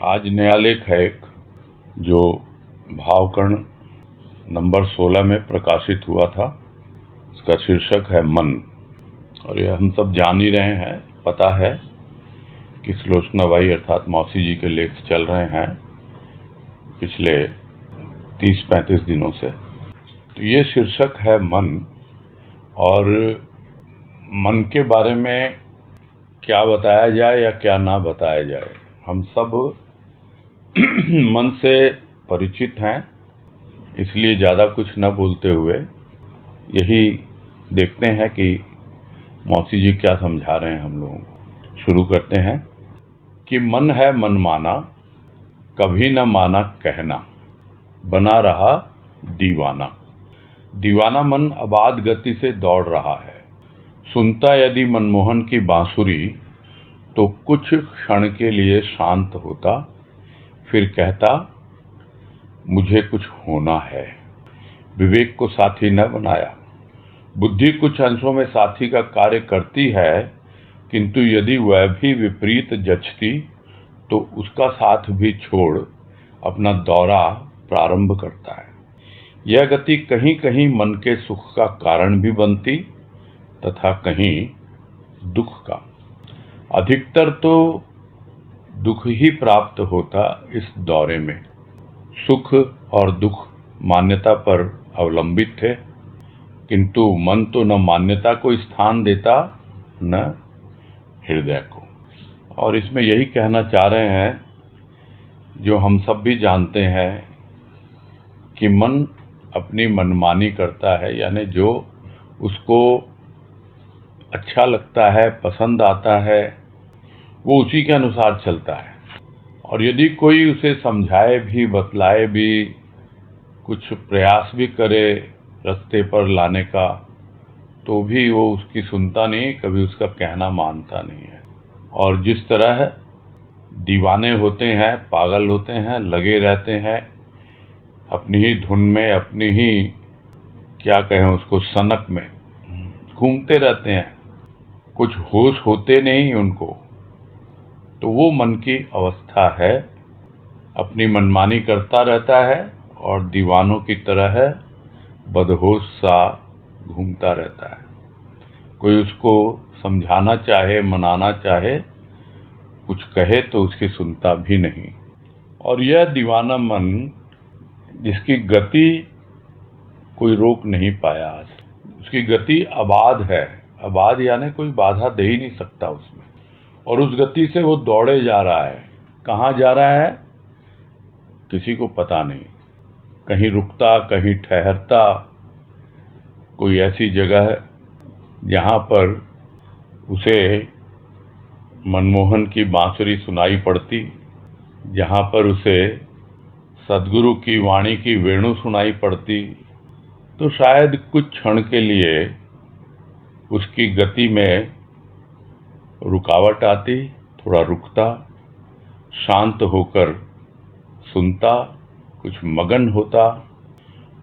आज नया लेख है एक जो भावकर्ण नंबर 16 में प्रकाशित हुआ था। इसका शीर्षक है मन। और ये हम सब जान ही रहे हैं, पता है कि सुलोचनाबाई अर्थात मौसी जी के लेख चल रहे हैं पिछले 30-35 दिनों से। तो ये शीर्षक है मन। और मन के बारे में क्या बताया जाए या क्या ना बताया जाए, हम सब मन से परिचित हैं, इसलिए ज़्यादा कुछ न बोलते हुए यही देखते हैं कि मौसी जी क्या समझा रहे हैं हम लोगों को। शुरू करते हैं कि मन है मनमाना, कभी न माना कहना, बना रहा दीवाना। दीवाना मन अबाध गति से दौड़ रहा है। सुनता यदि मनमोहन की बांसुरी तो कुछ क्षण के लिए शांत होता, फिर कहता मुझे कुछ होना है। विवेक को साथी न बनाया। बुद्धि कुछ अंशों में साथी का कार्य करती है, किंतु यदि वह भी विपरीत जचती तो उसका साथ भी छोड़ अपना दौरा प्रारंभ करता है। यह गति कहीं कहीं मन के सुख का कारण भी बनती तथा कहीं दुख का। अधिकतर तो दुख ही प्राप्त होता इस दौरे में। सुख और दुख मान्यता पर अवलंबित थे, किंतु मन तो न मान्यता को स्थान देता न हृदय को। और इसमें यही कहना चाह रहे हैं, जो हम सब भी जानते हैं कि मन अपनी मनमानी करता है, यानी जो उसको अच्छा लगता है, पसंद आता है, वो उसी के अनुसार चलता है। और यदि कोई उसे समझाए भी, बतलाए भी, कुछ प्रयास भी करे रास्ते पर लाने का, तो भी वो उसकी सुनता नहीं, कभी उसका कहना मानता नहीं है। और जिस तरह दीवाने होते हैं, पागल होते हैं, लगे रहते हैं अपनी ही धुन में, अपनी ही क्या कहें उसको, सनक में घूमते रहते हैं, कुछ होश होते नहीं उनको, तो वो मन की अवस्था है। अपनी मनमानी करता रहता है और दीवानों की तरह बदहोश सा घूमता रहता है। कोई उसको समझाना चाहे, मनाना चाहे, कुछ कहे तो उसकी सुनता भी नहीं। और यह दीवाना मन, जिसकी गति कोई रोक नहीं पाया आज, उसकी गति अबाध है। अबाध यानी कोई बाधा दे ही नहीं सकता उसमें। और उस गति से वो दौड़े जा रहा है। कहाँ जा रहा है किसी को पता नहीं। कहीं रुकता, कहीं ठहरता, कोई ऐसी जगह जहाँ पर उसे मनमोहन की बांसुरी सुनाई पड़ती, जहाँ पर उसे सद्गुरु की वाणी की वेणु सुनाई पड़ती, तो शायद कुछ क्षण के लिए उसकी गति में रुकावट आती, थोड़ा रुकता, शांत होकर सुनता, कुछ मगन होता,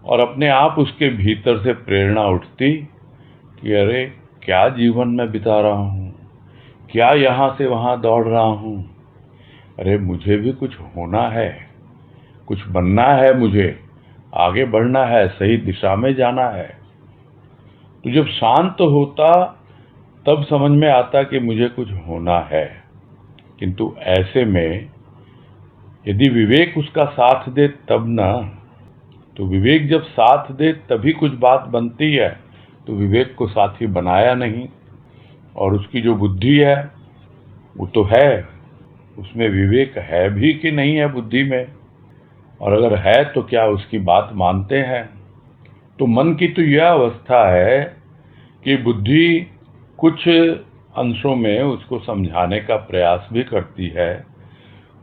और अपने आप उसके भीतर से प्रेरणा उठती कि अरे क्या जीवन में बिता रहा हूँ, क्या यहाँ से वहाँ दौड़ रहा हूँ, अरे मुझे भी कुछ होना है, कुछ बनना है, मुझे आगे बढ़ना है, सही दिशा में जाना है। तो जब शांत होता तब समझ में आता कि मुझे कुछ होना है। किंतु ऐसे में यदि विवेक उसका साथ दे तब ना, तो विवेक जब साथ दे तभी कुछ बात बनती है। तो विवेक को साथी बनाया नहीं, और उसकी जो बुद्धि है वो तो है, उसमें विवेक है भी कि नहीं है बुद्धि में, और अगर है तो क्या उसकी बात मानते हैं। तो मन की तो यह अवस्था है कि बुद्धि कुछ अंशों में उसको समझाने का प्रयास भी करती है,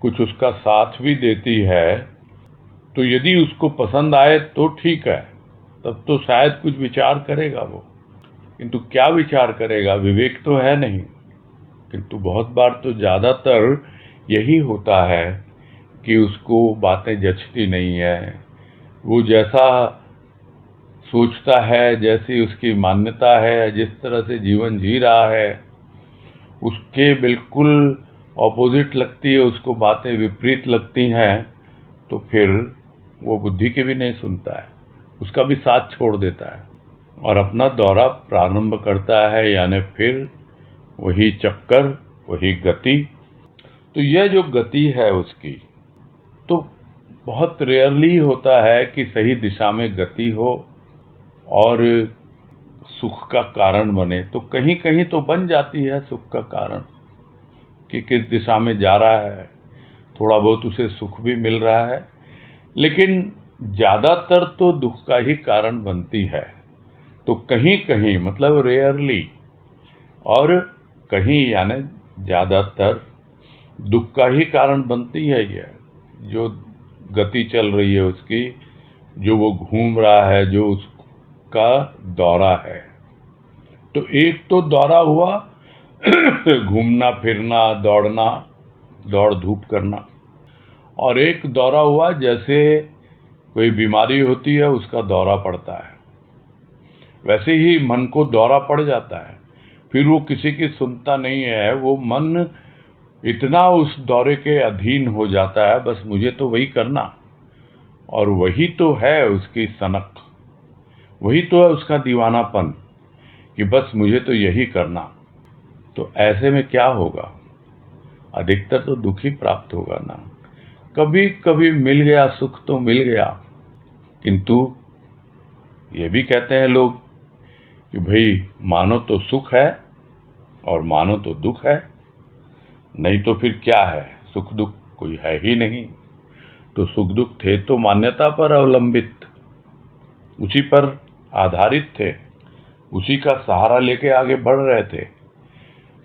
कुछ उसका साथ भी देती है। तो यदि उसको पसंद आए तो ठीक है, तब तो शायद कुछ विचार करेगा वो, किंतु क्या विचार करेगा, विवेक तो है नहीं। किंतु बहुत बार तो ज़्यादातर यही होता है कि उसको बातें जचती नहीं है। वो जैसा सोचता है, जैसी उसकी मान्यता है, जिस तरह से जीवन जी रहा है, उसके बिल्कुल ऑपोजिट लगती है, उसको बातें विपरीत लगती हैं, तो फिर वो बुद्धि के भी नहीं सुनता है, उसका भी साथ छोड़ देता है और अपना दौरा प्रारंभ करता है, यानी फिर वही चक्कर, वही गति। तो यह जो गति है उसकी, तो बहुत रेयरली होता है कि सही दिशा में गति हो और सुख का कारण बने। तो कहीं कहीं तो बन जाती है सुख का कारण कि किस दिशा में जा रहा है, थोड़ा बहुत उसे सुख भी मिल रहा है, लेकिन ज़्यादातर तो दुख का ही कारण बनती है। तो कहीं कहीं मतलब रेयरली, और कहीं यानी ज़्यादातर दुख का ही कारण बनती है। यह जो गति चल रही है उसकी, जो वो घूम रहा है, जो उसका दौरा है। तो एक तो दौरा हुआ घूमना फिरना, दौड़ना, दौड़ धूप करना, और एक दौरा हुआ जैसे कोई बीमारी होती है उसका दौरा पड़ता है, वैसे ही मन को दौरा पड़ जाता है। फिर वो किसी की सुनता नहीं है, वो मन इतना उस दौरे के अधीन हो जाता है, बस मुझे तो वही करना, और वही तो है उसकी सनक, वही तो है उसका दीवानापन कि बस मुझे तो यही करना। तो ऐसे में क्या होगा? अधिकतर तो दुख ही प्राप्त होगा ना। कभी कभी मिल गया सुख तो मिल गया, किंतु ये भी कहते हैं लोग कि भाई मानो तो सुख है और मानो तो दुख है, नहीं तो फिर क्या है, सुख दुख कोई है ही नहीं। तो सुख दुख थे तो मान्यता पर अवलंबित, उसी पर आधारित थे, उसी का सहारा लेके आगे बढ़ रहे थे,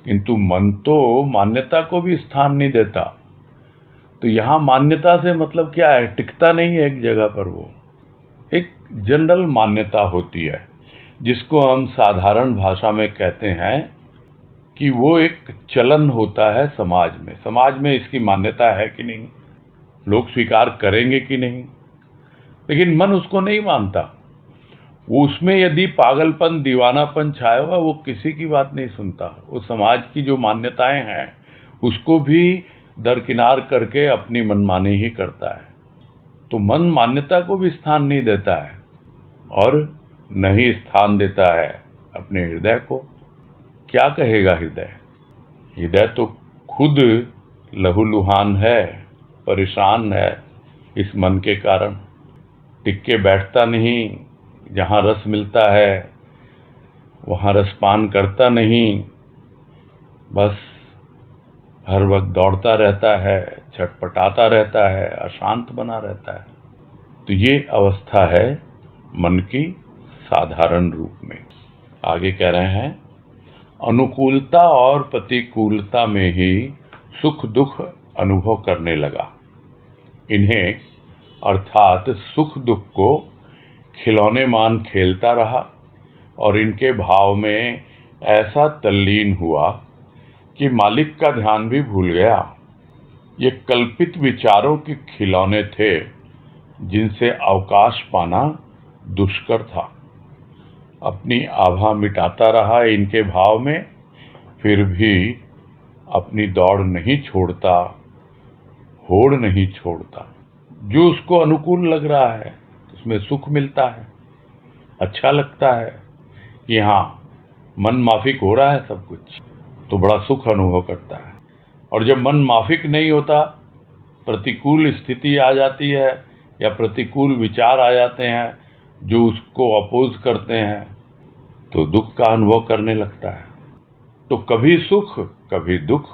किंतु मन तो मान्यता को भी स्थान नहीं देता। तो यहाँ मान्यता से मतलब क्या है, टिकता नहीं है एक जगह पर। वो एक जनरल मान्यता होती है जिसको हम साधारण भाषा में कहते हैं कि वो एक चलन होता है समाज में। समाज में इसकी मान्यता है कि नहीं, लोग स्वीकार करेंगे कि नहीं, लेकिन मन उसको नहीं मानता। उसमें यदि पागलपन, दीवानापन छाया हुआ, वो किसी की बात नहीं सुनता। वो समाज की जो मान्यताएं हैं उसको भी दरकिनार करके अपनी मनमानी ही करता है। तो मन मान्यता को भी स्थान नहीं देता है और न ही स्थान देता है अपने हृदय को। क्या कहेगा हृदय? हृदय तो खुद लहूलुहान है, परेशान है इस मन के कारण, टिक के बैठता नहीं, जहाँ रस मिलता है वहाँ रसपान करता नहीं, बस हर वक्त दौड़ता रहता है, छटपटाता रहता है, अशांत बना रहता है। तो ये अवस्था है मन की साधारण रूप में। आगे कह रहे हैं, अनुकूलता और प्रतिकूलता में ही सुख दुख अनुभव करने लगा। इन्हें अर्थात सुख दुख को खिलौने मान खेलता रहा और इनके भाव में ऐसा तल्लीन हुआ कि मालिक का ध्यान भी भूल गया। ये कल्पित विचारों के खिलौने थे जिनसे अवकाश पाना दुष्कर था। अपनी आभा मिटाता रहा इनके भाव में, फिर भी अपनी दौड़ नहीं छोड़ता, होड़ नहीं छोड़ता। जो उसको अनुकूल लग रहा है उसमें सुख मिलता है, अच्छा लगता है कि हाँ मन माफिक हो रहा है सब कुछ, तो बड़ा सुख अनुभव करता है। और जब मन माफिक नहीं होता, प्रतिकूल स्थिति आ जाती है या प्रतिकूल विचार आ जाते हैं जो उसको अपोज करते हैं, तो दुख का अनुभव करने लगता है। तो कभी सुख कभी दुख,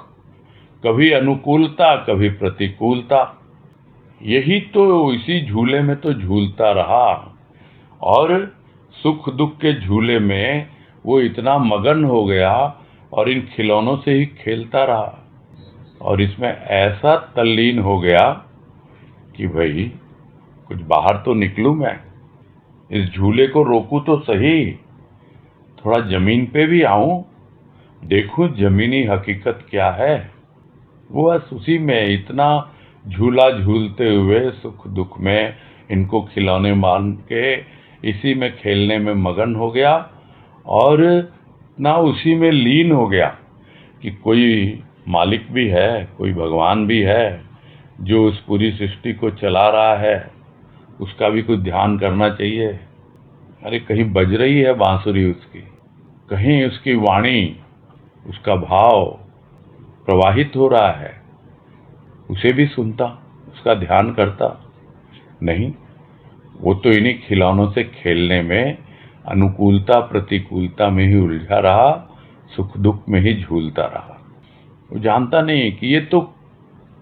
कभी अनुकूलता कभी प्रतिकूलता, यही तो इसी झूले में तो झूलता रहा। और सुख दुख के झूले में वो इतना मगन हो गया और इन खिलौनों से ही खेलता रहा और इसमें ऐसा तल्लीन हो गया कि भाई कुछ बाहर तो निकलूं मैं, इस झूले को रोकूं तो सही, थोड़ा जमीन पे भी आऊं, देखूं जमीनी हकीकत क्या है। वो बस उसी में इतना झूला झूलते हुए सुख दुख में इनको खिलौने मान के इसी में खेलने में मगन हो गया और ना उसी में लीन हो गया कि कोई मालिक भी है, कोई भगवान भी है जो उस पूरी सृष्टि को चला रहा है, उसका भी कुछ ध्यान करना चाहिए। अरे कहीं बज रही है बांसुरी उसकी, कहीं उसकी वाणी, उसका भाव प्रवाहित हो रहा है, उसे भी सुनता, उसका ध्यान करता। नहीं, वो तो इन्हीं खिलौनों से खेलने में अनुकूलता प्रतिकूलता में ही उलझा रहा, सुख दुख में ही झूलता रहा। वो जानता नहीं कि ये तो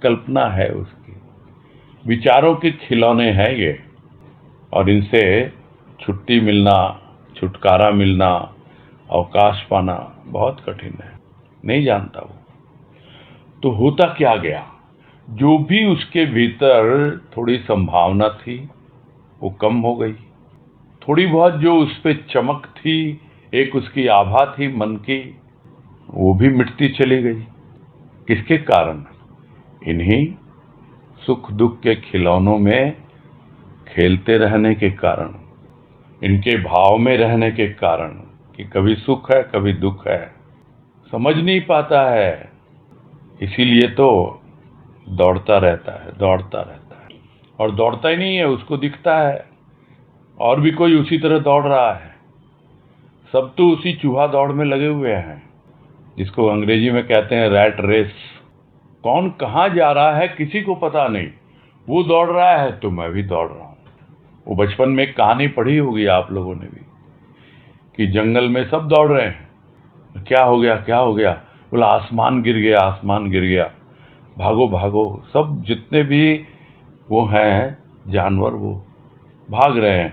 कल्पना है उसकी, विचारों के खिलौने हैं ये, और इनसे छुट्टी मिलना, छुटकारा मिलना, अवकाश पाना बहुत कठिन है। नहीं जानता वो। तो होता क्या गया, जो भी उसके भीतर थोड़ी संभावना थी वो कम हो गई। थोड़ी बहुत जो उस पे चमक थी, एक उसकी आभा थी मन की, वो भी मिटती चली गई। किसके कारण? इन्हीं सुख दुख के खिलौनों में खेलते रहने के कारण, इनके भाव में रहने के कारण कि कभी सुख है कभी दुख है, समझ नहीं पाता है। इसीलिए तो दौड़ता रहता है, दौड़ता रहता है। और दौड़ता ही नहीं है, उसको दिखता है और भी कोई उसी तरह दौड़ रहा है। सब तो उसी चूहा दौड़ में लगे हुए हैं, जिसको अंग्रेजी में कहते हैं रैट रेस। कौन कहाँ जा रहा है किसी को पता नहीं। वो दौड़ रहा है तो मैं भी दौड़ रहा हूँ। वो बचपन में एक कहानी पढ़ी होगी आप लोगों ने भी, कि जंगल में सब दौड़ रहे हैं, क्या हो गया क्या हो गया, बोला आसमान गिर गया, आसमान गिर गया, भागो भागो। सब जितने भी वो हैं जानवर वो भाग रहे हैं,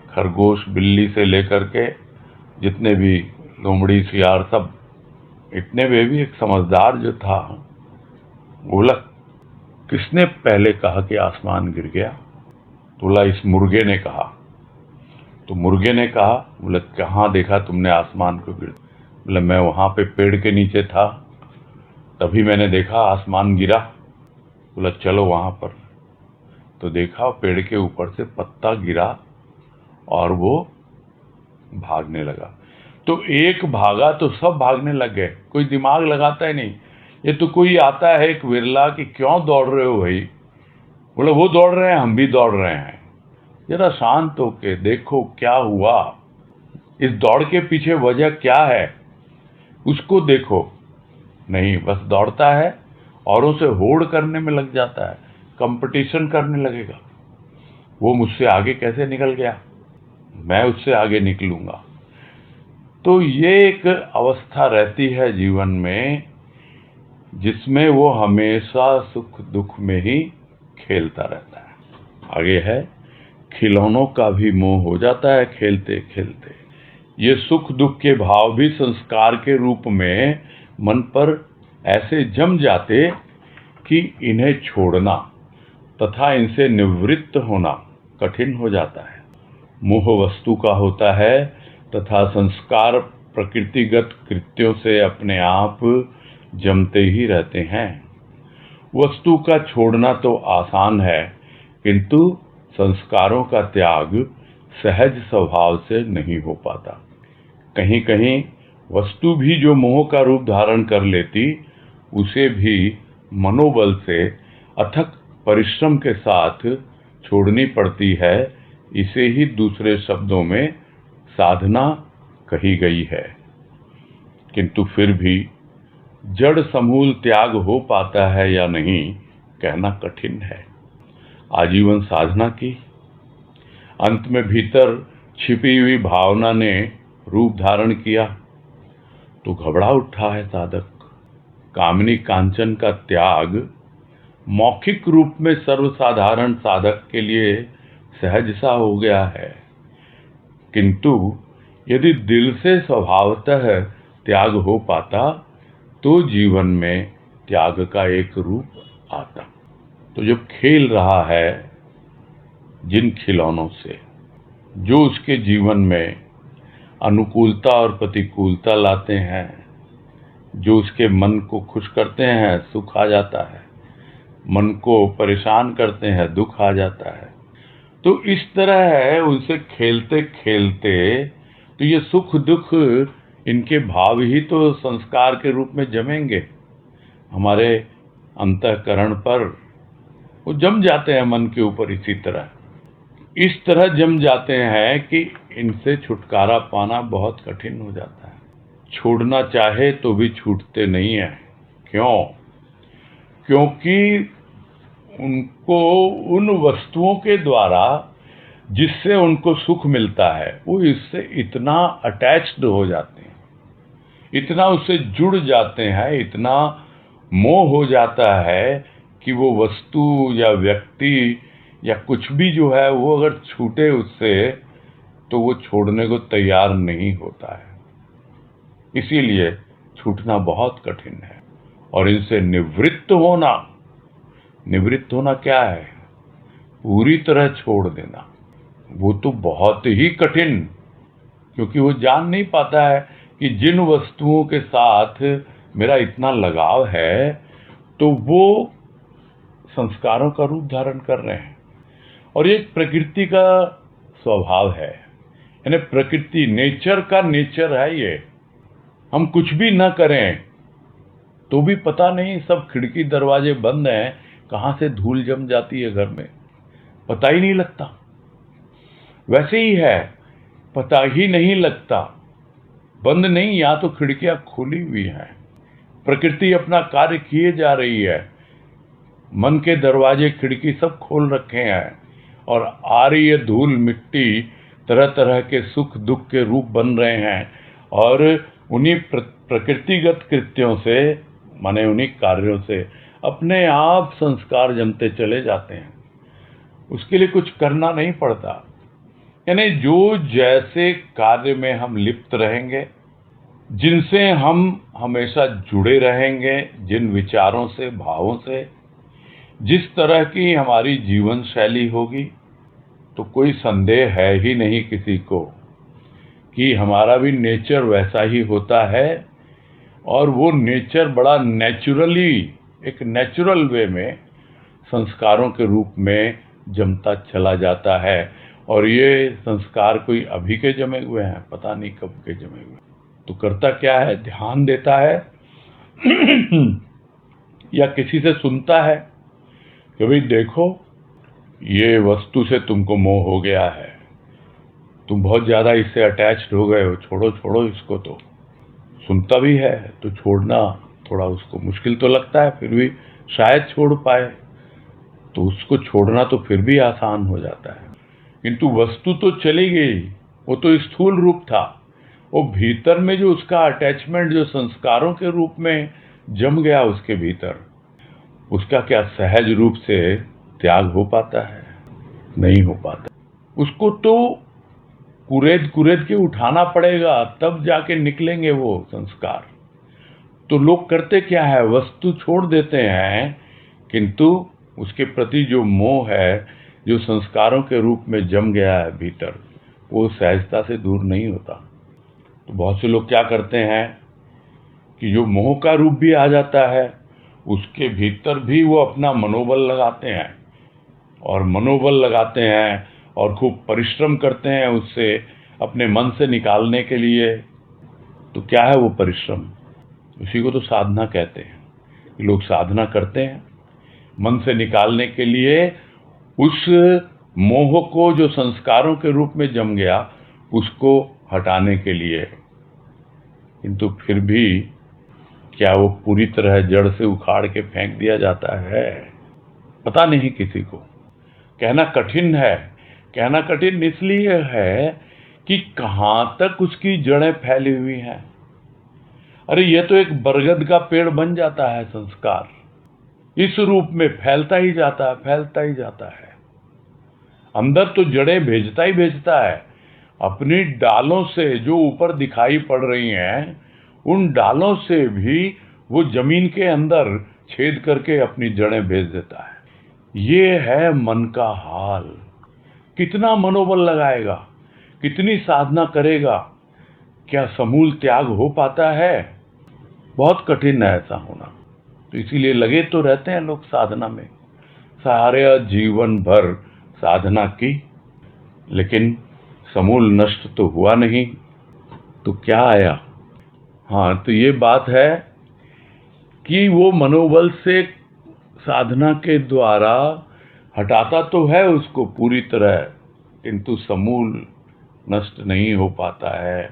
खरगोश बिल्ली से लेकर के जितने भी लोमड़ी सियार सब। इतने में भी एक समझदार जो था बोला, किसने पहले कहा कि आसमान गिर गया? बोला इस मुर्गे ने कहा। तो मुर्गे ने कहा, बोला कहाँ देखा तुमने आसमान को गिर? बोला मैं वहां पे पेड़ के नीचे था, तभी मैंने देखा आसमान गिरा। बोला चलो वहां पर। तो देखा पेड़ के ऊपर से पत्ता गिरा और वो भागने लगा। तो एक भागा तो सब भागने लग गए, कोई दिमाग लगाता ही नहीं। ये तो कोई आता है एक विरला कि क्यों दौड़ रहे हो भाई? बोला वो दौड़ रहे हैं, हम भी दौड़ रहे हैं। जरा शांत होके देखो क्या हुआ, इस दौड़ के पीछे वजह क्या है, उसको देखो। नहीं, बस दौड़ता है, औरों से होड़ करने में लग जाता है, कंपटीशन करने लगेगा। वो मुझसे आगे कैसे निकल गया, मैं उससे आगे निकलूंगा। तो ये एक अवस्था रहती है जीवन में, जिसमें वो हमेशा सुख दुख में ही खेलता रहता है। आगे है, खिलौनों का भी मोह हो जाता है खेलते खेलते। ये सुख दुख के भाव भी संस्कार के रूप में मन पर ऐसे जम जाते कि इन्हें छोड़ना तथा इनसे निवृत्त होना कठिन हो जाता है। मोह वस्तु का होता है तथा संस्कार प्रकृतिगत कृत्यों से अपने आप जमते ही रहते हैं। वस्तु का छोड़ना तो आसान है, किंतु संस्कारों का त्याग सहज स्वभाव से नहीं हो पाता। कहीं कहीं वस्तु भी जो मोह का रूप धारण कर लेती, उसे भी मनोबल से अथक परिश्रम के साथ छोड़नी पड़ती है। इसे ही दूसरे शब्दों में साधना कही गई है। किंतु फिर भी जड़ समूल त्याग हो पाता है या नहीं, कहना कठिन है। आजीवन साधना की, अंत में भीतर छिपी हुई भावना ने रूप धारण किया तो घबरा उठा है साधक। कामनी कांचन का त्याग मौखिक रूप में सर्वसाधारण साधक के लिए सहज सा हो गया है, किंतु यदि दिल से स्वभावतः त्याग हो पाता तो जीवन में त्याग का एक रूप आता। तो जब खेल रहा है जिन खिलौनों से, जो उसके जीवन में अनुकूलता और प्रतिकूलता लाते हैं, जो उसके मन को खुश करते हैं सुख आ जाता है, मन को परेशान करते हैं दुख आ जाता है। तो इस तरह है, उनसे खेलते खेलते तो ये सुख दुख इनके भाव ही तो संस्कार के रूप में जमेंगे। हमारे अंतःकरण पर वो जम जाते हैं, मन के ऊपर इस तरह जम जाते हैं कि इनसे छुटकारा पाना बहुत कठिन हो जाता है। छोड़ना चाहे तो भी छूटते नहीं है। क्यों? क्योंकि उनको उन वस्तुओं के द्वारा जिससे उनको सुख मिलता है, वो इससे इतना अटैच्ड हो जाते हैं, इतना उससे जुड़ जाते हैं, इतना मोह हो जाता है कि वो वस्तु या व्यक्ति या कुछ भी जो है वो अगर छूटे उससे तो वो छोड़ने को तैयार नहीं होता है। इसीलिए छूटना बहुत कठिन है। और इनसे निवृत्त होना क्या है? पूरी तरह छोड़ देना। वो तो बहुत ही कठिन, क्योंकि वो जान नहीं पाता है कि जिन वस्तुओं के साथ मेरा इतना लगाव है तो वो संस्कारों का रूप धारण कर रहे हैं। और ये प्रकृति का स्वभाव है, यानी प्रकृति नेचर का नेचर है ये। हम कुछ भी न करें तो भी पता नहीं, सब खिड़की दरवाजे बंद हैं, कहाँ से धूल जम जाती है घर में, पता ही नहीं लगता। वैसे ही है, पता ही नहीं लगता। बंद नहीं, या तो खिड़कियां खुली हुई हैं, प्रकृति अपना कार्य किए जा रही है, मन के दरवाजे खिड़की सब खोल रखे हैं, और आ रही है धूल मिट्टी, तरह तरह के सुख दुख के रूप बन रहे हैं। और उन्हीं प्रकृतिगत कृत्यों से, माने उन्हीं कार्यों से अपने आप संस्कार जमते चले जाते हैं। उसके लिए कुछ करना नहीं पड़ता। यानी जो जैसे कार्य में हम लिप्त रहेंगे, जिनसे हम हमेशा जुड़े रहेंगे, जिन विचारों से, भावों से, जिस तरह की हमारी जीवन शैली होगी, तो कोई संदेह है ही नहीं किसी को कि हमारा भी नेचर वैसा ही होता है। और वो नेचर बड़ा नेचुरली, एक नेचुरल वे में संस्कारों के रूप में जमता चला जाता है। और ये संस्कार कोई अभी के जमे हुए हैं, पता नहीं कब के जमे हुए। तो करता क्या है? ध्यान देता है या किसी से सुनता है कि भाई देखो, ये वस्तु से तुमको मोह हो गया है, तुम बहुत ज्यादा इससे अटैच्ड हो गए हो, छोड़ो छोड़ो इसको। तो सुनता भी है तो छोड़ना थोड़ा उसको मुश्किल तो लगता है, फिर भी शायद छोड़ पाए। तो उसको छोड़ना तो फिर भी आसान हो जाता है। किंतु वस्तु तो चली गई, वो तो स्थूल रूप था। वो भीतर में जो उसका अटैचमेंट, जो संस्कारों के रूप में जम गया उसके भीतर, उसका क्या सहज रूप से त्याग हो पाता है? नहीं हो पाता। उसको तो कुरेद के उठाना पड़ेगा, तब जाके निकलेंगे वो संस्कार। तो लोग करते क्या है? वस्तु छोड़ देते हैं, किंतु उसके प्रति जो मोह है, जो संस्कारों के रूप में जम गया है भीतर, वो सहजता से दूर नहीं होता। तो बहुत से लोग क्या करते हैं कि जो मोह का रूप भी आ जाता है, उसके भीतर भी वो अपना मनोबल लगाते हैं, और मनोबल लगाते हैं और खूब परिश्रम करते हैं उससे अपने मन से निकालने के लिए। तो क्या है वो परिश्रम? उसी को तो साधना कहते हैं। लोग साधना करते हैं मन से निकालने के लिए, उस मोह को जो संस्कारों के रूप में जम गया उसको हटाने के लिए। किंतु फिर भी क्या वो पूरी तरह जड़ से उखाड़ के फेंक दिया जाता है? पता नहीं किसी को। कहना कठिन है। कहना कठिन इसलिए है कि कहां तक उसकी जड़ें फैली हुई हैं। अरे ये तो एक बरगद का पेड़ बन जाता है संस्कार, इस रूप में फैलता ही जाता है, फैलता ही जाता है। अंदर तो जड़ें भेजता ही भेजता है। अपनी डालों से जो ऊपर दिखाई पड़ रही हैं, उन डालों से भी वो जमीन के अंदर छेद करके अपनी जड़ें भेज देता है। ये है मन का हाल। कितना मनोबल लगाएगा, कितनी साधना करेगा, क्या समूल त्याग हो पाता है? बहुत कठिन है ऐसा होना। तो इसीलिए लगे तो रहते हैं लोग साधना में, सारे जीवन भर साधना की, लेकिन समूल नष्ट तो हुआ नहीं। तो क्या आया? हाँ, तो ये बात है कि वो मनोबल से साधना के द्वारा हटाता तो है उसको पूरी तरह, किंतु समूल नष्ट नहीं हो पाता है,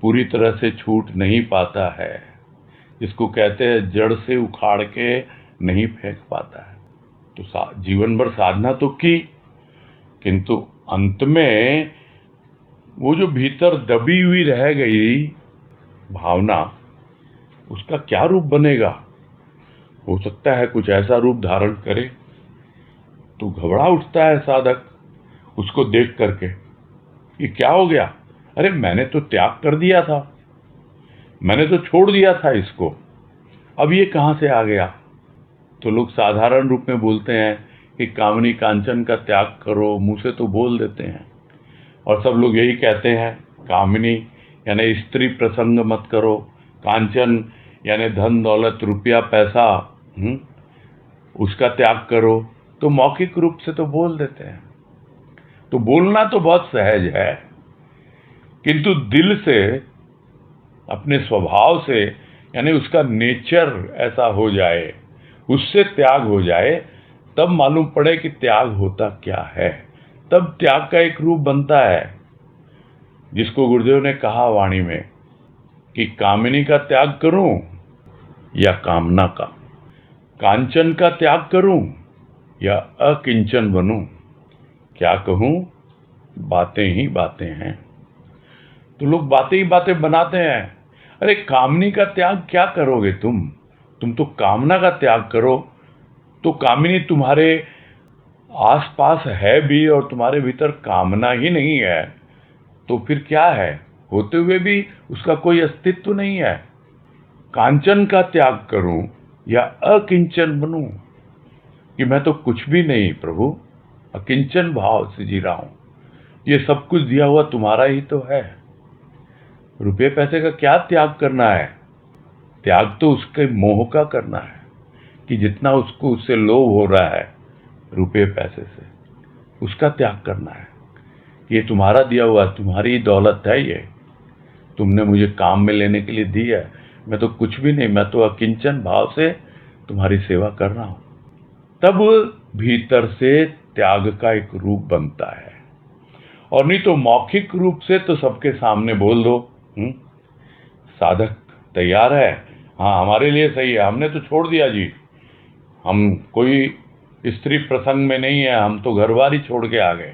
पूरी तरह से छूट नहीं पाता है। जिसको कहते हैं जड़ से उखाड़ के नहीं फेंक पाता है। तो जीवन भर साधना तो की, किंतु अंत में वो जो भीतर दबी हुई रह गई भावना, उसका क्या रूप बनेगा? हो सकता है कुछ ऐसा रूप धारण करे। तो घबरा उठता है साधक उसको देख करके, ये क्या हो गया? अरे मैंने तो त्याग कर दिया था, मैंने तो छोड़ दिया था इसको, अब ये कहां से आ गया? तो लोग साधारण रूप में बोलते हैं कि कामनी कांचन का त्याग करो, मुंह से तो बोल देते हैं, और सब लोग यही कहते हैं कामनी यानी स्त्री प्रसंग मत करो, कांचन यानी धन दौलत रुपया पैसा, उसका त्याग करो। तो मौखिक रूप से तो बोल देते हैं। तो बोलना तो बहुत सहज है, किंतु दिल से, अपने स्वभाव से, यानी उसका नेचर ऐसा हो जाए, उससे त्याग हो जाए, तब मालूम पड़े कि त्याग होता क्या है। तब त्याग का एक रूप बनता है, जिसको गुरुदेव ने कहा वाणी में कि कामिनी का त्याग करूं या कामना का, कांचन का त्याग करूं या अकिंचन बनूं, क्या कहूं, बातें ही बातें हैं। तो लोग बातें ही बातें बनाते हैं। अरे कामनी का त्याग क्या करोगे तुम तो कामना का त्याग करो। तो कामिनी तुम्हारे आसपास है भी और तुम्हारे भीतर कामना ही नहीं है, तो फिर क्या है? होते हुए भी उसका कोई अस्तित्व नहीं है। कांचन का त्याग करूं या अकिंचन बनूं, कि मैं तो कुछ भी नहीं प्रभु, अकिंचन भाव से जी रहा हूं, ये सब कुछ दिया हुआ तुम्हारा ही तो है। रुपये पैसे का क्या त्याग करना है? त्याग तो उसके मोह का करना है, कि जितना उसको उससे लोभ हो रहा है रुपये पैसे से, उसका त्याग करना है। ये तुम्हारा दिया हुआ, तुम्हारी दौलत है, ये तुमने मुझे काम में लेने के लिए दी है, मैं तो कुछ भी नहीं, मैं तो अकिंचन भाव से तुम्हारी सेवा कर रहा हूं। तब भीतर से त्याग का एक रूप बनता है। और नहीं तो मौखिक रूप से तो सबके सामने बोल दो, साधक तैयार है, हाँ हमारे लिए सही है, हमने तो छोड़ दिया जी, हम कोई स्त्री प्रसंग में नहीं है, हम तो घरबार ही छोड़ के आ गए,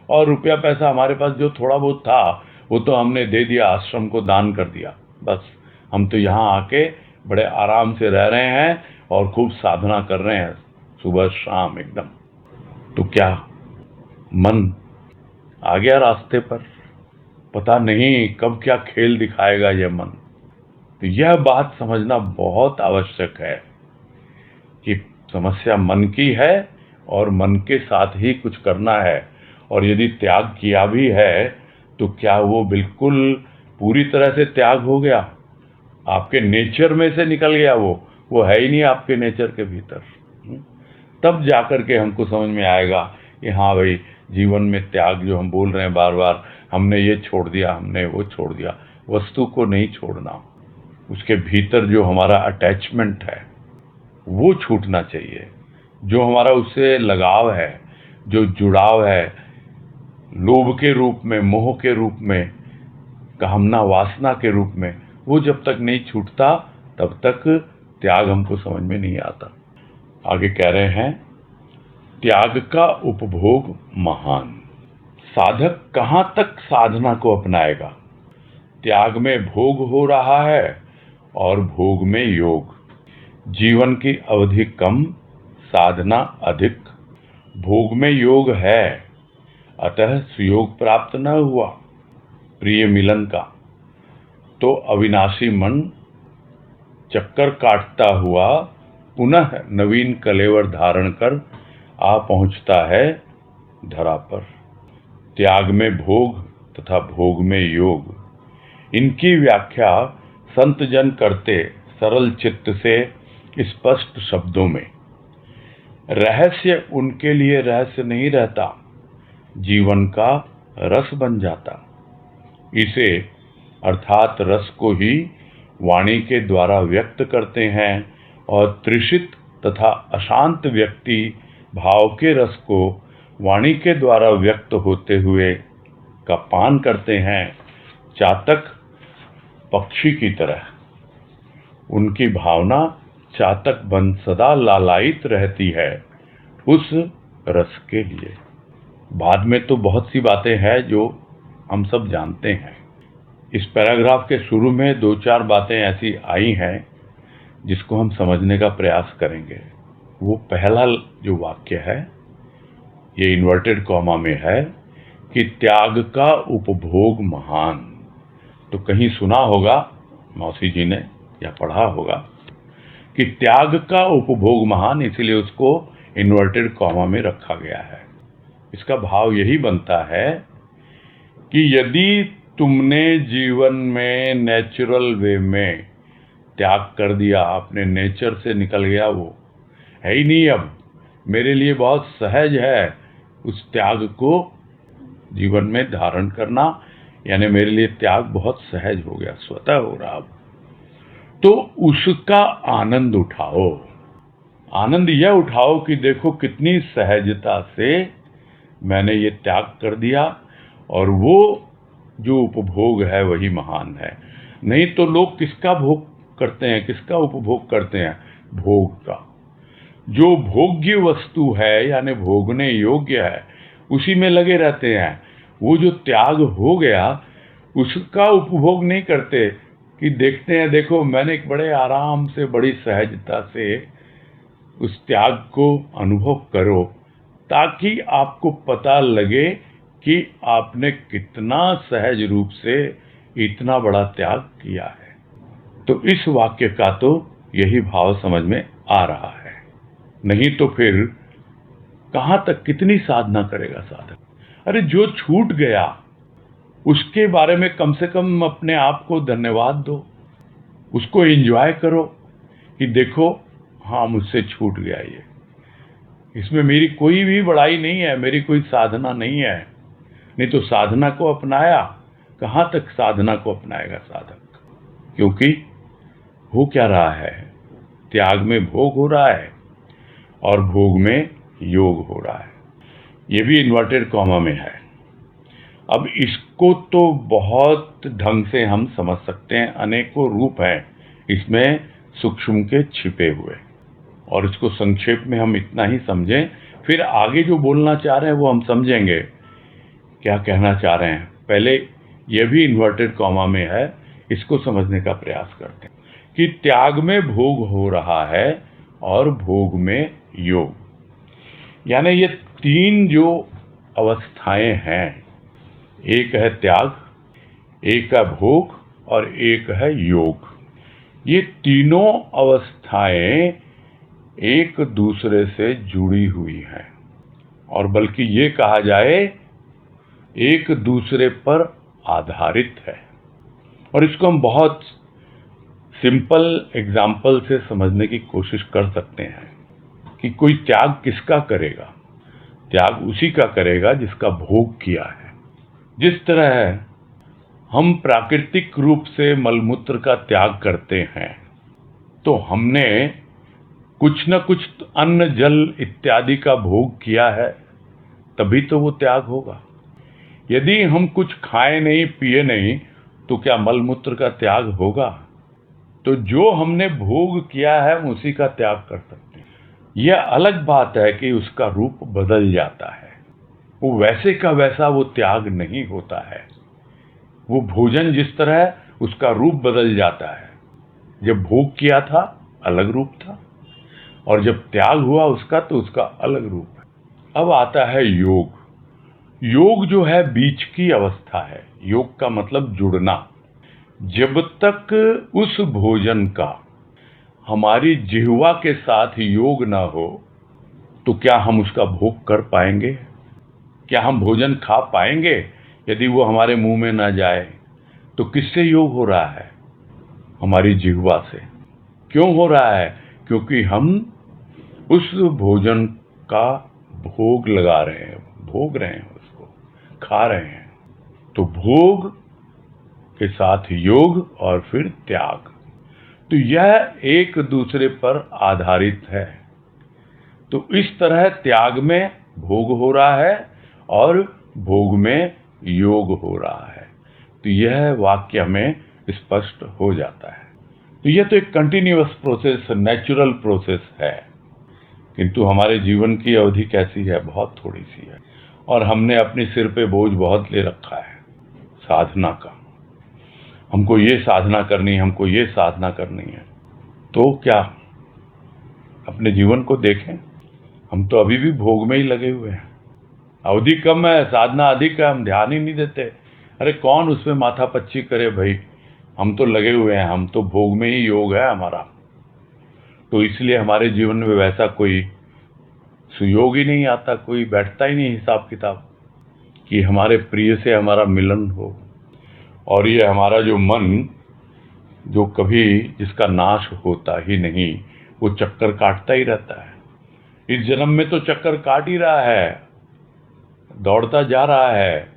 और रुपया पैसा हमारे पास जो थोड़ा बहुत था वो तो हमने दे दिया, आश्रम को दान कर दिया, बस हम तो यहाँ आके बड़े आराम से रह रहे हैं और खूब साधना कर रहे हैं सुबह शाम एकदम। तो क्या मन आ गया रास्ते पर? पता नहीं कब क्या खेल दिखाएगा यह मन। तो यह बात समझना बहुत आवश्यक है कि समस्या मन की है और मन के साथ ही कुछ करना है। और यदि त्याग किया भी है तो क्या वो बिल्कुल पूरी तरह से त्याग हो गया? आपके नेचर में से निकल गया? वो है ही नहीं आपके नेचर के भीतर। तब जाकर के हमको समझ में आएगा कि हाँ भाई, जीवन में त्याग जो हम बोल रहे हैं बार बार, हमने ये छोड़ दिया, हमने वो छोड़ दिया, वस्तु को नहीं छोड़ना, उसके भीतर जो हमारा अटैचमेंट है वो छूटना चाहिए। जो हमारा उससे लगाव है, जो जुड़ाव है, लोभ के रूप में, मोह के रूप में, कामना वासना के रूप में, वो जब तक नहीं छूटता तब तक त्याग हमको समझ में नहीं आता। आगे कह रहे हैं, त्याग का उपभोग महान। साधक कहां तक साधना को अपनाएगा? त्याग में भोग हो रहा है और भोग में योग। जीवन की अवधि कम, साधना अधिक, भोग में योग है, अतः सुयोग प्राप्त न हुआ प्रिय मिलन का। तो अविनाशी मन चक्कर काटता हुआ पुनः नवीन कलेवर धारण कर आ पहुंचता है धरा पर। त्याग में भोग तथा भोग में योग, इनकी व्याख्या संत जन करते सरल चित्त से स्पष्ट शब्दों में। रहस्य उनके लिए रहस्य नहीं रहता, जीवन का रस बन जाता। इसे अर्थात रस को ही वाणी के द्वारा व्यक्त करते हैं और तृषित तथा अशांत व्यक्ति भाव के रस को वाणी के द्वारा व्यक्त होते हुए का पान करते हैं, चातक पक्षी की तरह उनकी भावना चातक बन सदा लालायित रहती है उस रस के लिए। बाद में तो बहुत सी बातें हैं जो हम सब जानते हैं। इस पैराग्राफ के शुरू में 2-4 बातें ऐसी आई हैं जिसको हम समझने का प्रयास करेंगे। वो पहला जो वाक्य है, ये इन्वर्टेड कॉमा में है कि त्याग का उपभोग महान। तो कहीं सुना होगा मौसी जी ने या पढ़ा होगा कि त्याग का उपभोग महान, इसीलिए उसको इन्वर्टेड कॉमा में रखा गया है। इसका भाव यही बनता है कि यदि तुमने जीवन में नेचुरल वे में त्याग कर दिया, अपने नेचर से निकल गया, वो है ही नहीं, अब मेरे लिए बहुत सहज है उस त्याग को जीवन में धारण करना, यानी मेरे लिए त्याग बहुत सहज हो गया, स्वतः हो रहा। अब तो उसका आनंद उठाओ। आनंद यह उठाओ कि देखो कितनी सहजता से मैंने ये त्याग कर दिया, और वो जो उपभोग है वही महान है। नहीं तो लोग किसका भोग करते हैं, किसका उपभोग करते हैं? भोग का। जो भोग्य वस्तु है यानी भोगने योग्य है उसी में लगे रहते हैं। वो जो त्याग हो गया उसका उपभोग नहीं करते कि देखते हैं, देखो मैंने एक बड़े आराम से बड़ी सहजता से उस त्याग को अनुभव करो, ताकि आपको पता लगे कि आपने कितना सहज रूप से इतना बड़ा त्याग किया है। तो इस वाक्य का तो यही भाव समझ में आ रहा है। नहीं तो फिर कहाँ तक कितनी साधना करेगा साधक? अरे जो छूट गया उसके बारे में कम से कम अपने आप को धन्यवाद दो, उसको एंजॉय करो कि देखो हाँ मुझसे छूट गया ये। इसमें मेरी कोई भी बड़ाई नहीं है, मेरी कोई साधना नहीं है। नहीं तो साधना को अपनाया, कहाँ तक साधना को अपनाएगा साधक? क्योंकि हो क्या रहा है, त्याग में भोग हो रहा है और भोग में योग हो रहा है। ये भी इन्वर्टेड कॉमा में है। अब इसको तो बहुत ढंग से हम समझ सकते हैं, अनेकों रूप हैं इसमें सूक्ष्म के छिपे हुए, और इसको संक्षेप में हम इतना ही समझें, फिर आगे जो बोलना चाह रहे हैं वो हम समझेंगे क्या कहना चाह रहे हैं। पहले ये भी इन्वर्टेड कॉमा में है, इसको समझने का प्रयास करते हैं कि त्याग में भोग हो रहा है और भोग में योग, यानी ये 3 जो अवस्थाएं हैं, एक है त्याग, एक है भोग और एक है योग। ये तीनों अवस्थाएं एक दूसरे से जुड़ी हुई हैं, और बल्कि ये कहा जाए एक दूसरे पर आधारित है। और इसको हम बहुत सिंपल एग्जाम्पल से समझने की कोशिश कर सकते हैं कि कोई त्याग किसका करेगा? त्याग उसी का करेगा जिसका भोग किया है। जिस तरह हम प्राकृतिक रूप से मलमूत्र का त्याग करते हैं, तो हमने कुछ न कुछ अन्न जल इत्यादि का भोग किया है, तभी तो वो त्याग होगा। यदि हम कुछ खाए नहीं पिए नहीं तो क्या मलमूत्र का त्याग होगा? तो जो हमने भोग किया है उसी का त्याग कर सकते हैं। यह अलग बात है कि उसका रूप बदल जाता है, वो वैसे का वैसा वो त्याग नहीं होता है। वो भोजन जिस तरह है उसका रूप बदल जाता है। जब भोग किया था अलग रूप था, और जब त्याग हुआ उसका तो उसका अलग रूप है। अब आता है योग। योग जो है बीच की अवस्था है। योग का मतलब जुड़ना। जब तक उस भोजन का हमारी जिह्वा के साथ योग ना हो तो क्या हम उसका भोग कर पाएंगे? क्या हम भोजन खा पाएंगे यदि वो हमारे मुंह में ना जाए? तो किससे योग हो रहा है? हमारी जिह्वा से। क्यों हो रहा है? क्योंकि हम उस भोजन का भोग लगा रहे हैं, भोग रहे हैं, उसको खा रहे हैं। तो भोग के साथ योग और फिर त्याग। तो यह एक दूसरे पर आधारित है। तो इस तरह त्याग में भोग हो रहा है और भोग में योग हो रहा है। तो यह वाक्य हमें स्पष्ट हो जाता है। तो यह तो एक कंटिन्यूअस प्रोसेस, नेचुरल प्रोसेस है, किंतु हमारे जीवन की अवधि कैसी है? बहुत थोड़ी सी है, और हमने अपने सिर पे बोझ बहुत ले रखा है साधना का। हमको ये साधना करनी है, हमको ये साधना करनी है। तो क्या अपने जीवन को देखें, हम तो अभी भी भोग में ही लगे हुए हैं। अवधि कम है, साधना अधिक है, हम ध्यान ही नहीं देते। अरे कौन उसमें माथा पच्ची करे भाई, हम तो लगे हुए हैं, हम तो भोग में ही योग है हमारा। तो इसलिए हमारे जीवन में वैसा कोई सुयोग ही नहीं आता, कोई बैठता ही नहीं हिसाब किताब कि हमारे प्रिय से हमारा मिलन हो। और ये हमारा जो मन, जो कभी जिसका नाश होता ही नहीं, वो चक्कर काटता ही रहता है। इस जन्म में तो चक्कर काट ही रहा है, दौड़ता जा रहा है,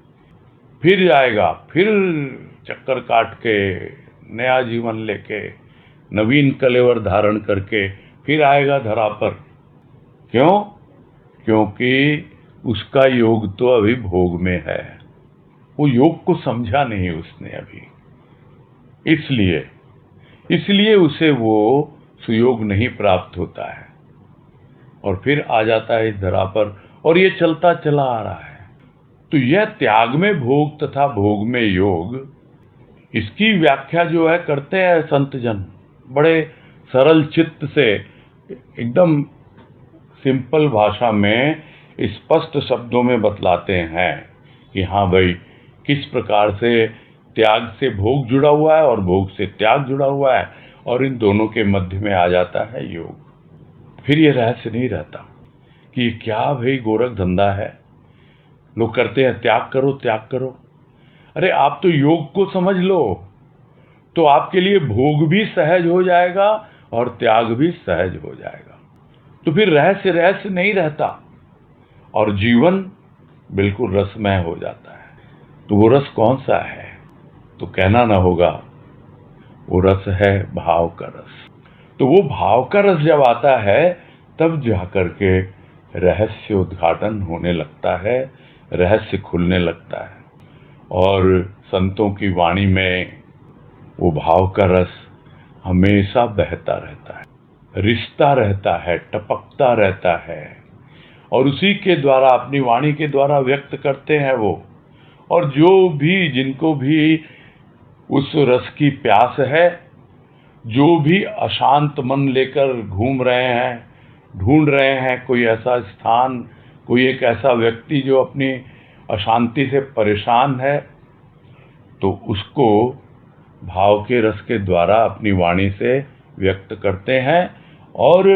फिर जाएगा, फिर चक्कर काट के नया जीवन लेके नवीन कलेवर धारण करके फिर आएगा धरा पर। क्यों? क्योंकि उसका योग तो अभी भोग में है, वो योग को समझा नहीं उसने अभी, इसलिए उसे वो सुयोग नहीं प्राप्त होता है और फिर आ जाता है इस धरा पर, और ये चलता चला आ रहा है। तो यह त्याग में भोग तथा भोग में योग, इसकी व्याख्या जो है करते हैं संत जन, बड़े सरल चित्त से, एकदम सिंपल भाषा में स्पष्ट शब्दों में बतलाते हैं कि हाँ भाई, किस प्रकार से त्याग से भोग जुड़ा हुआ है और भोग से त्याग जुड़ा हुआ है, और इन दोनों के मध्य में आ जाता है योग। फिर ये रहस्य नहीं रहता कि क्या भाई गोरख धंधा है, लोग करते हैं त्याग करो त्याग करो। अरे आप तो योग को समझ लो, तो आपके लिए भोग भी सहज हो जाएगा और त्याग भी सहज हो जाएगा। तो फिर रहस्य नहीं रहता और जीवन बिल्कुल रसमय हो जाता है। तो वो रस कौन सा है? तो कहना ना होगा, वो रस है भाव का रस। तो वो भाव का रस जब आता है, तब जाकर के रहस्य उद्घाटन होने लगता है, रहस्य खुलने लगता है। और संतों की वाणी में वो भाव का रस हमेशा बहता रहता है, रिश्ता रहता है, टपकता रहता है, और उसी के द्वारा, अपनी वाणी के द्वारा व्यक्त करते हैं वो। और जो भी, जिनको भी उस रस की प्यास है, जो भी अशांत मन लेकर घूम रहे हैं, ढूंढ रहे हैं कोई ऐसा स्थान, कोई एक ऐसा व्यक्ति जो अपनी अशांति से परेशान है, तो उसको भाव के रस के द्वारा अपनी वाणी से व्यक्त करते हैं। और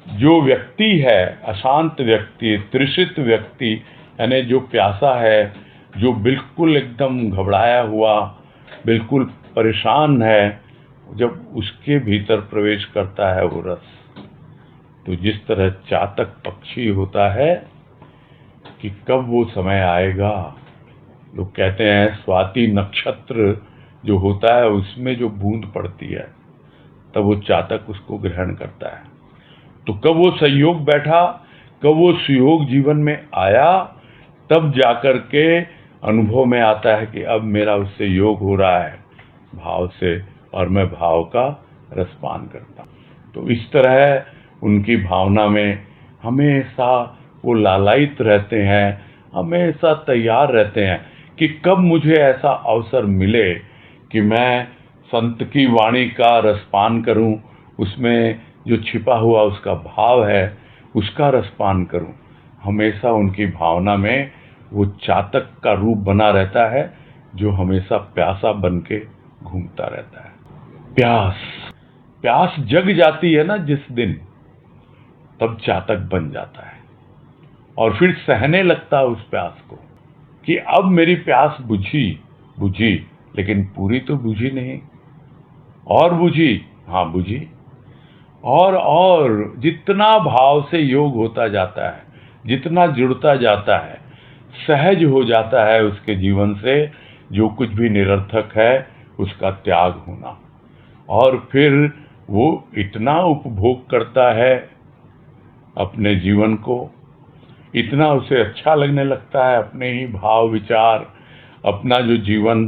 जो व्यक्ति है, अशांत व्यक्ति, तृषित व्यक्ति, यानी जो प्यासा है, जो बिल्कुल एकदम घबराया हुआ, बिल्कुल परेशान है, जब उसके भीतर प्रवेश करता है वो रस, तो जिस तरह चातक पक्षी होता है कि कब वो समय आएगा। लोग कहते हैं स्वाति नक्षत्र जो होता है, उसमें जो बूंद पड़ती है, तब वो चातक उसको ग्रहण करता है। तो कब वो संयोग बैठा, कब वो सुयोग जीवन में आया, तब जाकर के अनुभव में आता है कि अब मेरा उससे योग हो रहा है भाव से, और मैं भाव का रसपान करता हूँ। तो इस तरह उनकी भावना में हमेशा वो लालायित रहते हैं, हमेशा तैयार रहते हैं कि कब मुझे ऐसा अवसर मिले कि मैं संत की वाणी का रसपान करूं, उसमें जो छिपा हुआ उसका भाव है उसका रसपान करूं। हमेशा उनकी भावना में वो चातक का रूप बना रहता है, जो हमेशा प्यासा बन के घूमता रहता है। प्यास जग जाती है ना जिस दिन, तब चातक बन जाता है और फिर सहने लगता है उस प्यास को कि अब मेरी प्यास बुझी, लेकिन पूरी तो बुझी नहीं, और बुझी, हाँ बुझी, और जितना भाव से योग होता जाता है, जितना जुड़ता जाता है, सहज हो जाता है उसके जीवन से जो कुछ भी निरर्थक है उसका त्याग होना। और फिर वो इतना उपभोग करता है अपने जीवन को, इतना उसे अच्छा लगने लगता है अपने ही भाव विचार, अपना जो जीवन,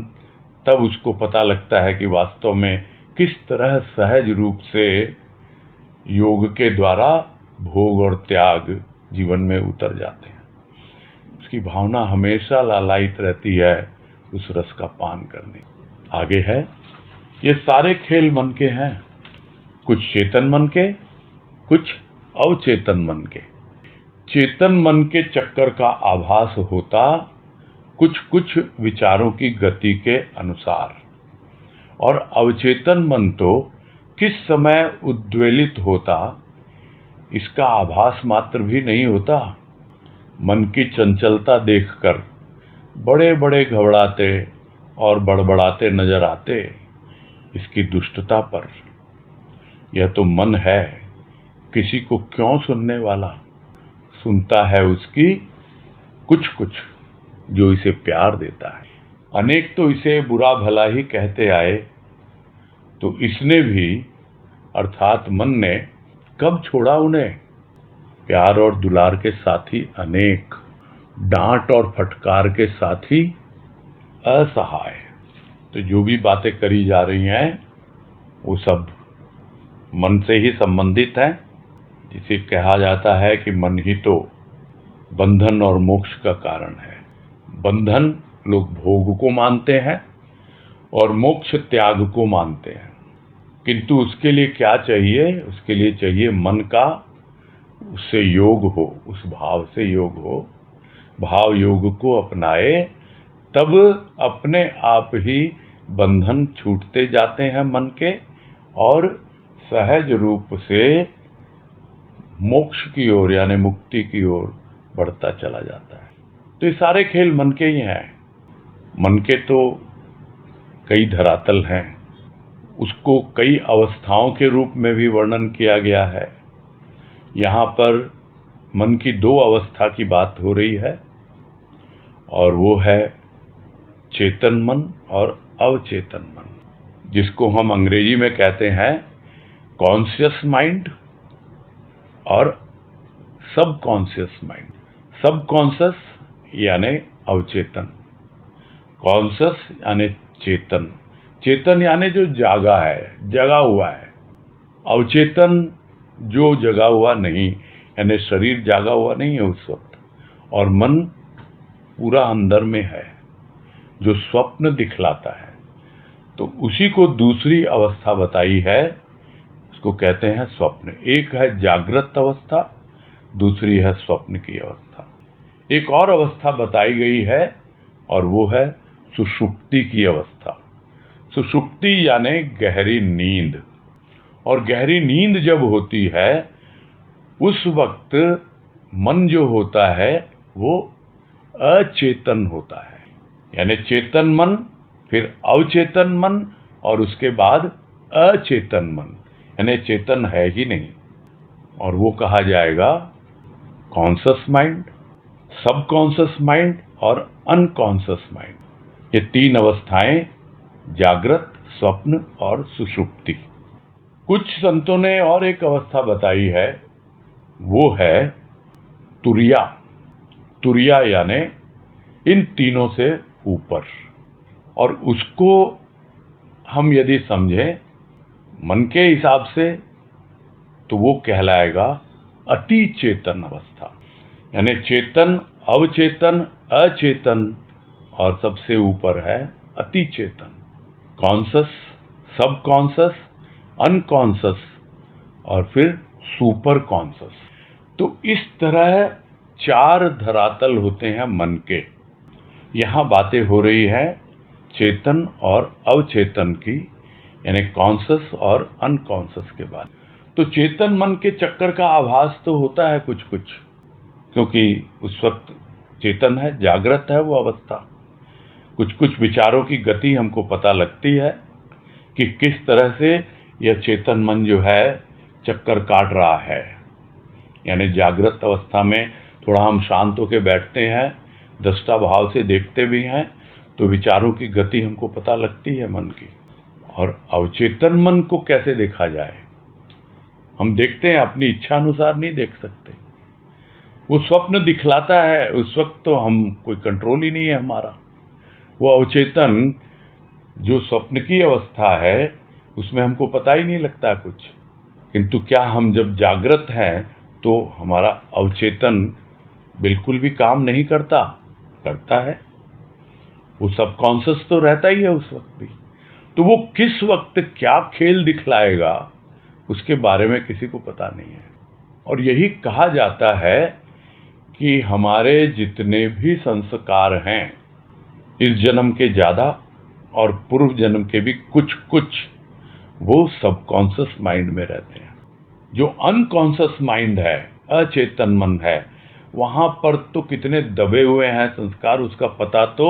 तब उसको पता लगता है कि वास्तव में किस तरह सहज रूप से योग के द्वारा भोग और त्याग जीवन में उतर जाते हैं। उसकी भावना हमेशा लालायित रहती है उस रस का पान करने। आगे है, ये सारे खेल मन के हैं, कुछ चेतन मन के, कुछ अवचेतन मन के। चेतन मन के चक्कर का आभास होता कुछ कुछ विचारों की गति के अनुसार, और अवचेतन मन तो किस समय उद्वेलित होता इसका आभास मात्र भी नहीं होता। मन की चंचलता देखकर बड़े बड़े घबराते और बड़बड़ाते नजर आते इसकी दुष्टता पर। यह तो मन है, किसी को क्यों सुनने वाला, सुनता है उसकी कुछ कुछ जो इसे प्यार देता है। अनेक तो इसे बुरा भला ही कहते आए, तो इसने भी अर्थात मन ने कब छोड़ा उन्हें। प्यार और दुलार के साथी अनेक, डांट और फटकार के साथी असहाय। तो जो भी बातें करी जा रही हैं वो सब मन से ही संबंधित हैं, जिसे कहा जाता है कि मन ही तो बंधन और मोक्ष का कारण है। बंधन लोग भोग को मानते हैं और मोक्ष त्याग को मानते हैं, किंतु उसके लिए क्या चाहिए? उसके लिए चाहिए मन का उससे योग हो, उस भाव से योग हो। भाव योग को अपनाए तब अपने आप ही बंधन छूटते जाते हैं मन के, और सहज रूप से मोक्ष की ओर यानी मुक्ति की ओर बढ़ता चला जाता है। तो ये सारे खेल मन के ही हैं। मन के तो कई धरातल हैं, उसको कई अवस्थाओं के रूप में भी वर्णन किया गया है। यहाँ पर मन की दो अवस्था की बात हो रही है, और वो है चेतन मन और अवचेतन मन, जिसको हम अंग्रेजी में कहते हैं कॉन्शियस माइंड और सबकॉन्शियस माइंड। सबकॉन्शियस यानी अवचेतन, कॉन्शियस यानी चेतन, चेतन यानी जो जागा है, जगा हुआ है। अवचेतन जो जगा हुआ नहीं, यानी शरीर जागा हुआ नहीं है उस वक्त, और मन पूरा अंदर में है जो स्वप्न दिखलाता है। तो उसी को दूसरी अवस्था बताई है, उसको कहते हैं स्वप्न। एक है जागृत अवस्था, दूसरी है स्वप्न की अवस्था। एक और अवस्था बताई गई है और वो है सुषुप्ति की अवस्था। सुषुप्ति यानी गहरी नींद, और गहरी नींद जब होती है उस वक्त मन जो होता है वो अचेतन होता है, यानी चेतन मन, फिर अवचेतन मन, और उसके बाद अचेतन मन, यानी चेतन है ही नहीं। और वो कहा जाएगा कॉन्शियस माइंड, सबकॉन्शियस माइंड और अनकॉन्शियस माइंड। ये तीन अवस्थाएं, जागृत, स्वप्न और सुषुप्ति। कुछ संतों ने और एक अवस्था बताई है, वो है तुरिया। तुरिया यानी इन तीनों से ऊपर, और उसको हम यदि समझें मन के हिसाब से तो वो कहलाएगा अति चेतन अवस्था, यानी चेतन, अवचेतन, अचेतन, और सबसे ऊपर है अति चेतन। कॉन्शस, सबकॉन्शस, अनकॉन्शस और फिर सुपर कॉन्शस। तो इस तरह चार धरातल होते हैं मन के। यहाँ बातें हो रही है चेतन और अवचेतन की, यानी कॉन्शस और अनकॉन्शस के बाद। तो चेतन मन के चक्कर का आभास तो होता है कुछ कुछ, क्योंकि उस वक्त चेतन है, जागृत है वो अवस्था। कुछ कुछ विचारों की गति हमको पता लगती है कि किस तरह से यह चेतन मन जो है चक्कर काट रहा है। यानी जागृत अवस्था में थोड़ा हम शांत होकर बैठते हैं, दृष्टा भाव से देखते भी हैं, तो विचारों की गति हमको पता लगती है मन की। और अवचेतन मन को कैसे देखा जाए? हम देखते हैं, अपनी इच्छा अनुसार नहीं देख सकते। वो स्वप्न दिखलाता है, उस वक्त तो हम कोई कंट्रोल ही नहीं है हमारा। वो अवचेतन जो स्वप्न की अवस्था है, उसमें हमको पता ही नहीं लगता कुछ। किंतु क्या हम जब जागृत हैं तो हमारा अवचेतन बिल्कुल भी काम नहीं करता? करता है। वो सबकॉन्शियस तो रहता ही है उस वक्त भी। तो वो किस वक्त क्या खेल दिखलाएगा, उसके बारे में किसी को पता नहीं है। और यही कहा जाता है कि हमारे जितने भी संस्कार हैं, इस जन्म के ज़्यादा और पूर्व जन्म के भी कुछ कुछ, वो सबकॉन्शियस माइंड में रहते हैं। जो अनकॉन्शियस माइंड है, अचेतन मन है, वहाँ पर तो कितने दबे हुए हैं संस्कार, उसका पता तो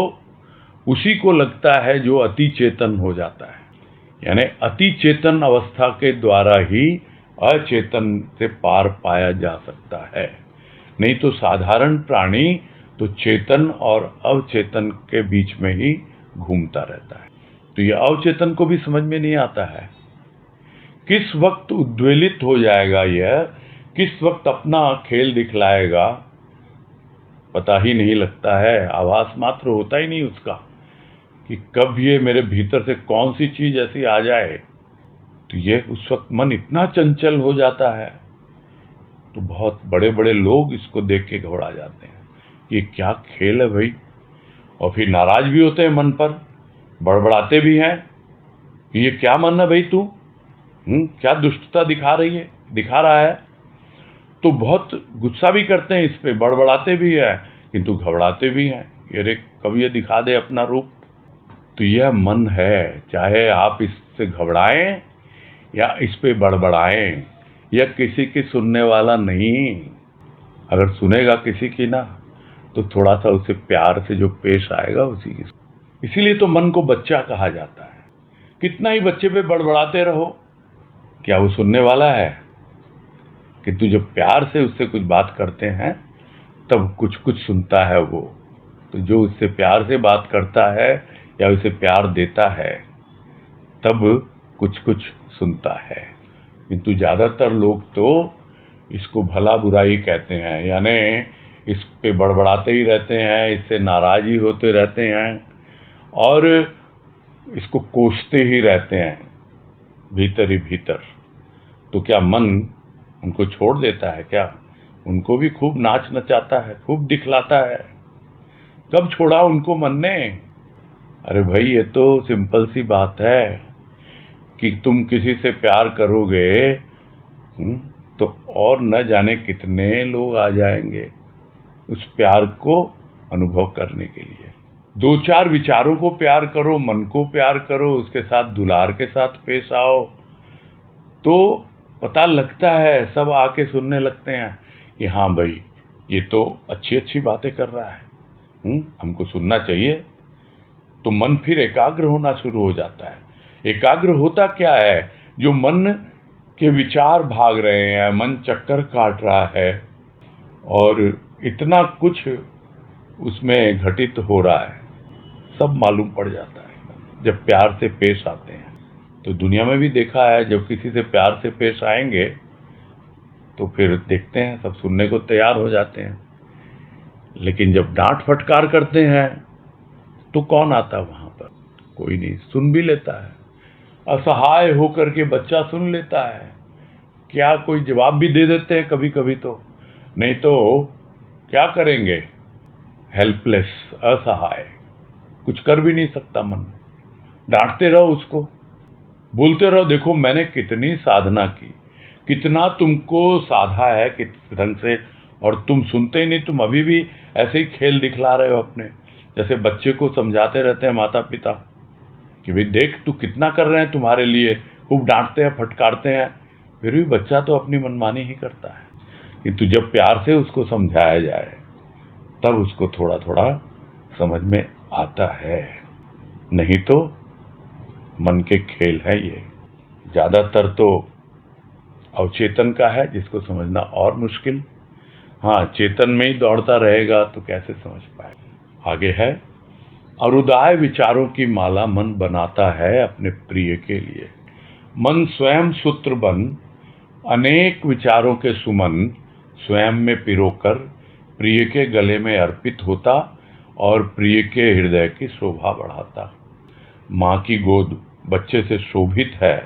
उसी को लगता है जो अति चेतन हो जाता है। यानी अति चेतन अवस्था के द्वारा ही अचेतन से पार पाया जा सकता है। नहीं तो साधारण प्राणी तो चेतन और अवचेतन के बीच में ही घूमता रहता है। तो यह अवचेतन को भी समझ में नहीं आता है, किस वक्त उद्वेलित हो जाएगा, यह किस वक्त अपना खेल दिखलाएगा, पता ही नहीं लगता है। आभास मात्र होता ही नहीं उसका कि कब ये मेरे भीतर से कौन सी चीज ऐसी आ जाए। तो ये उस वक्त मन इतना चंचल हो जाता है, तो बहुत बड़े बड़े लोग इसको देख के घबरा जाते हैं, ये क्या खेल है भाई। और फिर नाराज भी होते हैं मन पर, बड़बड़ाते भी हैं कि ये क्या मन है भाई तू, क्या दुष्टता दिखा रहा है। तो बहुत गुस्सा भी करते हैं इस पे, बड़बड़ाते भी है, किंतु घबराते भी हैं, अरे कब ये दिखा दे अपना रूप। तो यह मन है, चाहे आप इससे घबराएं या इस पे बड़बड़ाएं, यह किसी की सुनने वाला नहीं। अगर सुनेगा किसी की ना, तो थोड़ा सा उसे प्यार से जो पेश आएगा उसी की। इसीलिए तो मन को बच्चा कहा जाता है। कितना ही बच्चे पे बड़बड़ाते रहो, क्या वो सुनने वाला है? किंतु जब प्यार से उससे कुछ बात करते हैं तब कुछ कुछ सुनता है वो। तो जो उससे प्यार से बात करता है या उसे प्यार देता है, तब कुछ कुछ सुनता है। किंतु ज़्यादातर लोग तो इसको भला बुरा ही कहते हैं, यानी इस पे बड़बड़ाते ही रहते हैं, इससे नाराज ही होते रहते हैं और इसको कोसते ही रहते हैं भीतर ही भीतर। तो क्या मन उनको छोड़ देता है क्या? उनको भी खूब नाच नचाता है, खूब दिखलाता है। कब छोड़ा उनको मन ने? अरे भाई, ये तो सिंपल सी बात है कि तुम किसी से प्यार करोगे तो और न जाने कितने लोग आ जाएंगे उस प्यार को अनुभव करने के लिए। दो चार विचारों को प्यार करो, मन को प्यार करो, उसके साथ दुलार के साथ पेश आओ, तो पता लगता है, सब आके सुनने लगते हैं कि हाँ भाई, ये तो अच्छी अच्छी बातें कर रहा है, हमको सुनना चाहिए। तो मन फिर एकाग्र होना शुरू हो जाता है। एकाग्र होता क्या है? जो मन के विचार भाग रहे हैं, मन चक्कर काट रहा है और इतना कुछ उसमें घटित हो रहा है, सब मालूम पड़ जाता है जब प्यार से पेश आते हैं। तो दुनिया में भी देखा है, जब किसी से प्यार से पेश आएंगे तो फिर देखते हैं सब सुनने को तैयार हो जाते हैं। लेकिन जब डांट फटकार करते हैं तो कौन आता वहां पर? कोई नहीं। सुन भी लेता है, असहाय होकर के बच्चा सुन लेता है, क्या कोई जवाब भी दे देते हैं कभी कभी, तो नहीं तो क्या करेंगे? हेल्पलेस, असहाय, कुछ कर भी नहीं सकता मन। डांटते रहो उसको, बोलते रहो देखो मैंने कितनी साधना की, कितना तुमको साधा है किस ढंग से, और तुम सुनते ही नहीं। तुम अभी भी ऐसे ही खेल दिखला रहे हो अपने, जैसे बच्चे को समझाते रहते हैं माता पिता कि भाई देख तू कितना कर रहे हैं तुम्हारे लिए, खूब डांटते हैं फटकारते हैं, फिर भी बच्चा तो अपनी मनमानी ही करता है। किंतु जब प्यार से उसको समझाया जाए तब उसको थोड़ा थोड़ा समझ में आता है। नहीं तो मन के खेल है ये। ज़्यादातर तो अवचेतन का है, जिसको समझना और मुश्किल। हाँ, चेतन में ही दौड़ता रहेगा तो कैसे समझ पाए। आगे है अरुदाय विचारों की माला मन बनाता है अपने प्रिय के लिए। मन स्वयं सूत्र बन अनेक विचारों के सुमन स्वयं में पिरोकर प्रिय के गले में अर्पित होता और प्रिय के हृदय की शोभा बढ़ाता। माँ की गोद बच्चे से शोभित है,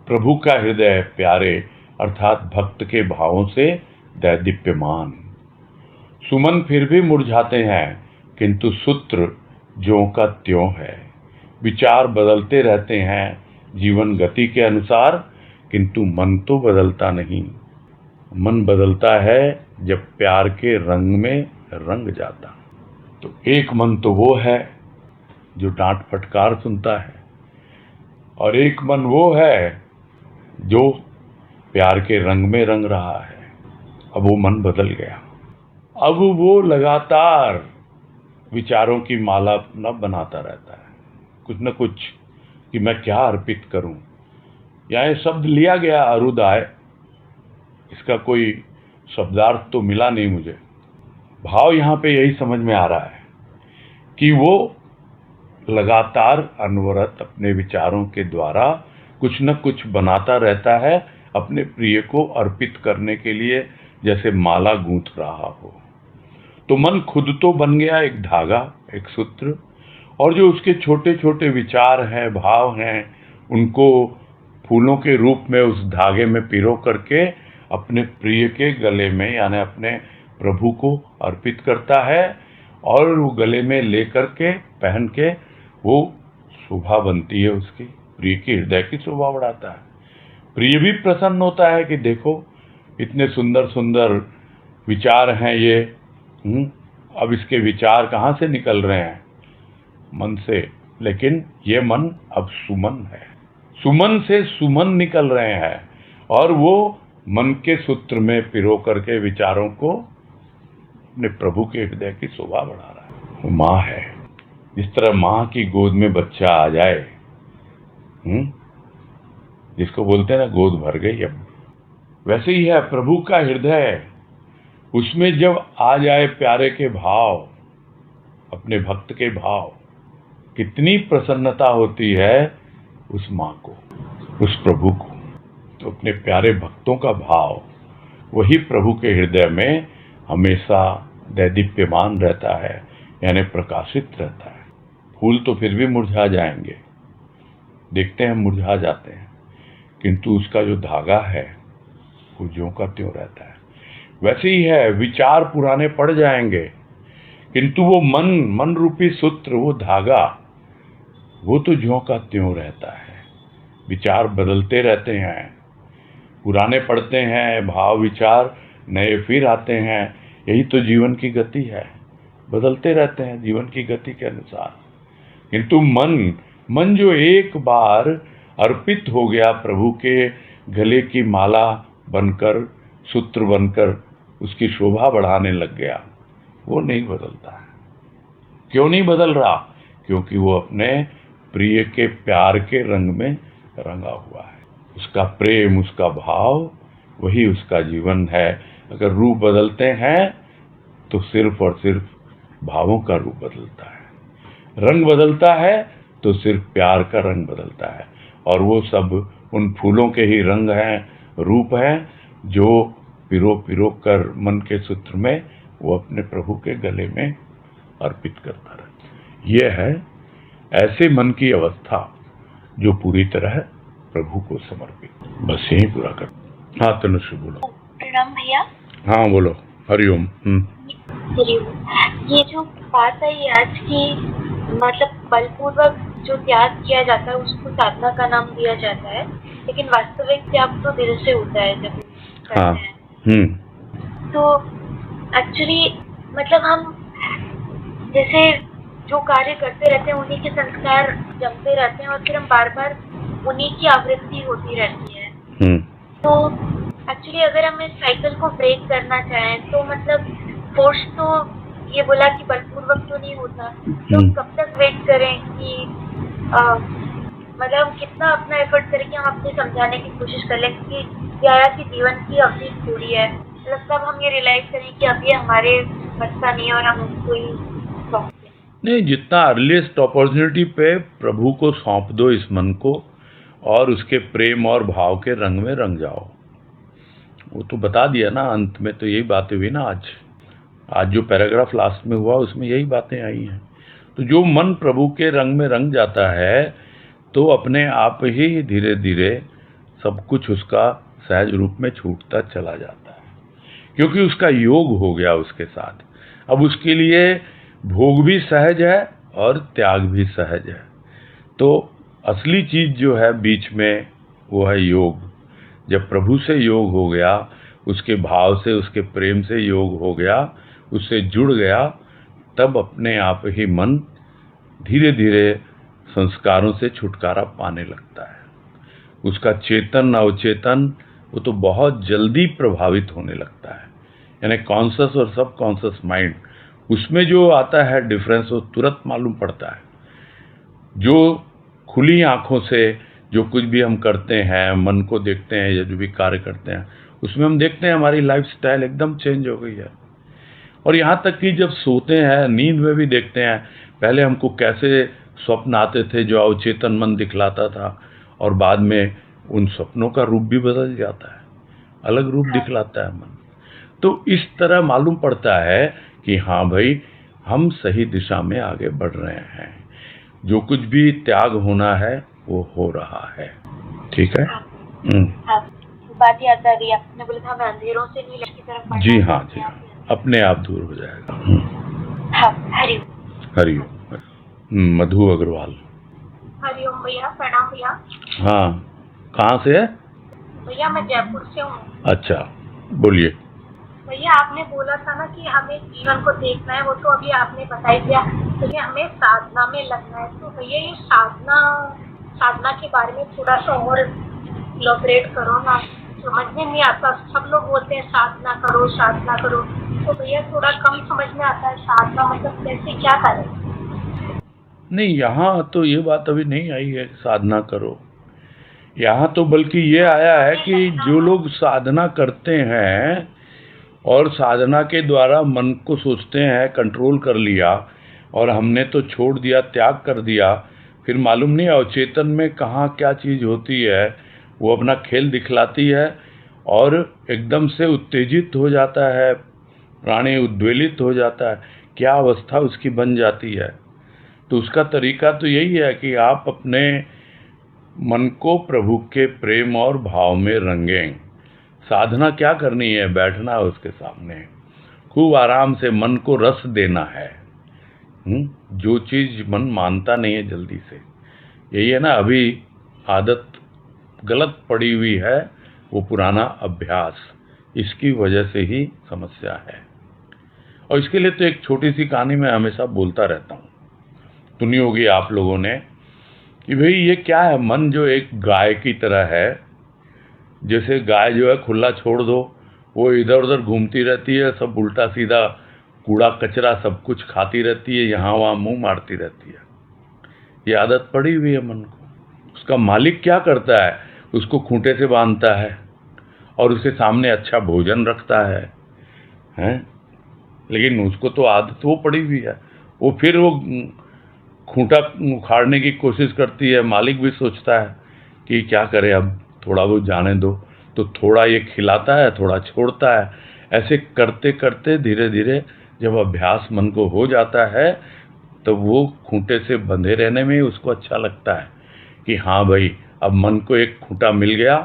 प्रभु का हृदय प्यारे अर्थात भक्त के भावों से दैदीप्यमान। सुमन फिर भी मुरझाते हैं किंतु सूत्र ज्यों का त्यों है। विचार बदलते रहते हैं जीवन गति के अनुसार, किंतु मन तो बदलता नहीं। मन बदलता है जब प्यार के रंग में रंग जाता। तो एक मन तो वो है जो डांट फटकार सुनता है, और एक मन वो है जो प्यार के रंग में रंग रहा है। अब वो मन बदल गया। अब वो लगातार विचारों की माला न बनाता रहता है, कुछ न कुछ कि मैं क्या अर्पित करूं। यहाँ शब्द लिया गया अरुदाय, इसका कोई शब्दार्थ तो मिला नहीं मुझे। भाव यहाँ पे यही समझ में आ रहा है कि वो लगातार अनवरत अपने विचारों के द्वारा कुछ न कुछ बनाता रहता है अपने प्रिय को अर्पित करने के लिए, जैसे माला गूंथ रहा हो। तो मन खुद तो बन गया एक धागा, एक सूत्र, और जो उसके छोटे छोटे विचार हैं, भाव हैं, उनको फूलों के रूप में उस धागे में पिरो करके अपने प्रिय के गले में यानी अपने प्रभु को अर्पित करता है, और वो गले में ले करके पहन के वो शोभा बनती है उसकी, प्रिय के हृदय की शोभा बढ़ाता है। प्रिय भी प्रसन्न होता है कि देखो इतने सुंदर सुंदर विचार हैं ये, अब इसके विचार कहाँ से निकल रहे हैं? मन से। लेकिन ये मन अब सुमन है, सुमन से सुमन निकल रहे हैं, और वो मन के सूत्र में पिरो करके विचारों को अपने प्रभु के हृदय की शोभा बढ़ा रहा है। वो माँ है। जिस तरह माँ की गोद में बच्चा आ जाए, जिसको बोलते हैं ना गोद भर गई, अब वैसे ही है प्रभु का हृदय। उसमें जब आ जाए प्यारे के भाव, अपने भक्त के भाव, कितनी प्रसन्नता होती है उस माँ को, उस प्रभु को। तो अपने प्यारे भक्तों का भाव वही प्रभु के हृदय में हमेशा दैदीप्यमान रहता है, यानी प्रकाशित रहता है। फूल तो फिर भी मुरझा जाएंगे, देखते हैं मुरझा जाते हैं, किंतु उसका जो धागा है वो ज्यों का त्यों रहता है। वैसे ही है, विचार पुराने पड़ जाएंगे, किंतु वो मन रूपी सूत्र, वो धागा, वो तो ज्यों का त्यों रहता है। विचार बदलते रहते हैं, पुराने पड़ते हैं भाव विचार, नए फिर आते हैं। यही तो जीवन की गति है, बदलते रहते हैं जीवन की गति के अनुसार। किंतु मन जो एक बार अर्पित हो गया प्रभु के गले की माला बनकर, सूत्र बनकर उसकी शोभा बढ़ाने लग गया, वो नहीं बदलता है। क्यों नहीं बदल रहा? क्योंकि वो अपने प्रिय के प्यार के रंग में रंगा हुआ है। उसका प्रेम, उसका भाव, वही उसका जीवन है। अगर रूप बदलते हैं तो सिर्फ और सिर्फ भावों का रूप बदलता है। रंग बदलता है तो सिर्फ प्यार का रंग बदलता है, और वो सब उन फूलों के ही रंग हैं, रूप हैं, जो पिरो पिरो कर मन के सूत्र में वो अपने प्रभु के गले में अर्पित करता रहता है। ये है ऐसे मन की अवस्था जो पूरी तरह प्रभु को समर्पित। बस यही पूरा कर। हाँ तनुश्री बोलो। प्रणाम भैया। हाँ बोलो। हरिओम। ये जो बात है आज की, मतलब बलपूर्वक जो त्याग किया जाता है उसको साधना का नाम दिया जाता है, लेकिन वास्तविक त्याग तो दिल से होता है जब करते हैं। तो एक्चुअली मतलब हम जैसे जो कार्य करते रहते हैं उन्हीं के संस्कार जमते रहते हैं, और फिर हम बार बार उन्हीं की आवृत्ति होती रहती है। तो एक्चुअली अगर हम इस साइकिल को ब्रेक करना चाहें तो मतलब फोर्स तो ये बोला कि बलपूर्वक तो नहीं होता, तो कब तक वेट करें कि मतलब कितना अपना एफर्ट करें कि हम अपने समझाने की कोशिश कर लें कि यार की जीवन की अवधि थोड़ी है, मतलब तब हम ये रियलाइज करें कि अब ये हमारे बस का नहीं है और हम उसको ही सौंप दें। नहीं, जितना अर्लीस्ट अपॉर्चुनिटी पे प्रभु को सौंप दो इस मन को, और उसके प्रेम और भाव के रंग में रंग जाओ। वो तो बता दिया ना, अंत में तो यही बातें हुई ना। आज जो पैराग्राफ लास्ट में हुआ उसमें यही बातें आई हैं। तो जो मन प्रभु के रंग में रंग जाता है तो अपने आप ही धीरे धीरे सब कुछ उसका सहज रूप में छूटता चला जाता है, क्योंकि उसका योग हो गया उसके साथ। अब उसके लिए भोग भी सहज है और त्याग भी सहज है। तो असली चीज जो है बीच में वो है योग। जब प्रभु से योग हो गया, उसके भाव से, उसके प्रेम से योग हो गया, उससे जुड़ गया, तब अपने आप ही मन धीरे धीरे संस्कारों से छुटकारा पाने लगता है। उसका चेतन अवचेतन वो तो बहुत जल्दी प्रभावित होने लगता है। यानी कॉन्शस और सब कॉन्शस माइंड, उसमें जो आता है डिफरेंस वो तुरंत मालूम पड़ता है। जो खुली आंखों से जो कुछ भी हम करते हैं, मन को देखते हैं या जो भी कार्य करते हैं, उसमें हम देखते हैं हमारी लाइफस्टाइल एकदम चेंज हो गई है। और यहाँ तक कि जब सोते हैं, नींद में भी देखते हैं, पहले हमको कैसे स्वप्न आते थे जो अवचेतन मन दिखलाता था, और बाद में उन स्वप्नों का रूप भी बदल जाता है, अलग रूप दिखलाता है मन। तो इस तरह मालूम पड़ता है कि हाँ भाई, हम सही दिशा में आगे बढ़ रहे हैं। जो कुछ भी त्याग होना है वो हो रहा है। ठीक है। हाँ, बात याद आ गई, आपने बोला था हमें अंधेरों से नहीं की तरफ बढ़ना। जी हाँ, जी हाँ, अपने आप दूर हो जाएगा। हाँ, हरिओम। हरिओम। मधु अग्रवाल। हरिओम भैया, प्रणाम भैया। हाँ, कहाँ से है? भैया मैं जयपुर से हूँ। अच्छा, बोलिए। भैया आपने बोला था ना कि हमें जीवन को देखना है, वो तो अभी आपने बता ही दिया, लेकिन हमें साधना में लगना है। तो भैया ये साधना के बारे में थोड़ा सा और इलॉबरेट करो ना, समझ में नहीं आता। सब लोग बोलते हैं साधना करो साधना करो, तो भैया थोड़ा कम समझ में आता है साधना मतलब कैसे, क्या करें? नहीं, यहाँ तो ये बात अभी नहीं आई है साधना करो। यहाँ तो बल्कि ये आया है कि जो लोग साधना करते हैं और साधना के द्वारा मन को सोचते हैं कंट्रोल कर लिया, और हमने तो छोड़ दिया, त्याग कर दिया, फिर मालूम नहीं अवचेतन में कहाँ क्या चीज़ होती है, वो अपना खेल दिखलाती है और एकदम से उत्तेजित हो जाता है, प्राणी उद्वेलित हो जाता है, क्या अवस्था उसकी बन जाती है। तो उसका तरीका तो यही है कि आप अपने मन को प्रभु के प्रेम और भाव में रंगें। साधना क्या करनी है? बैठना है उसके सामने, खूब आराम से मन को रस देना है। जो चीज़ मन मानता नहीं है जल्दी से, यही है ना, अभी आदत गलत पड़ी हुई है, वो पुराना अभ्यास, इसकी वजह से ही समस्या है। और इसके लिए तो एक छोटी सी कहानी मैं हमेशा बोलता रहता हूँ, सुनी होगी आप लोगों ने, कि भाई ये क्या है, मन जो एक गाय की तरह है। जैसे गाय जो है खुला छोड़ दो, वो इधर उधर घूमती रहती है, सब उल्टा सीधा कूड़ा कचरा सब कुछ खाती रहती है, यहाँ वहाँ मुंह मारती रहती है। ये आदत पड़ी हुई है मन को। उसका मालिक क्या करता है? उसको खूंटे से बांधता है और उसके सामने अच्छा भोजन रखता है, हैं? लेकिन उसको तो आदत वो पड़ी हुई है, वो फिर वो खूंटा उखाड़ने की कोशिश करती है। मालिक भी सोचता है कि क्या करे, अब थोड़ा बहुत जाने दो, तो थोड़ा ये खिलाता है, थोड़ा छोड़ता है। ऐसे करते करते धीरे धीरे जब अभ्यास मन को हो जाता है, तो वो खूंटे से बंधे रहने में उसको अच्छा लगता है कि हाँ भाई, अब मन को एक खूंटा मिल गया,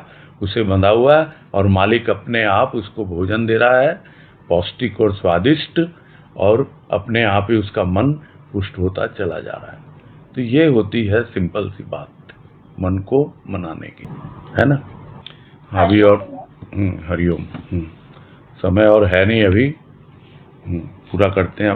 उसे बंधा हुआ है, और मालिक अपने आप उसको भोजन दे रहा है, पौष्टिक और स्वादिष्ट, और अपने आप ही उसका मन पुष्ट होता चला जा रहा है। तो ये होती है सिंपल सी बात मन को मनाने की, है ना। अभी और हरिओम। समय और है नहीं अभी, पूरा करते हैं।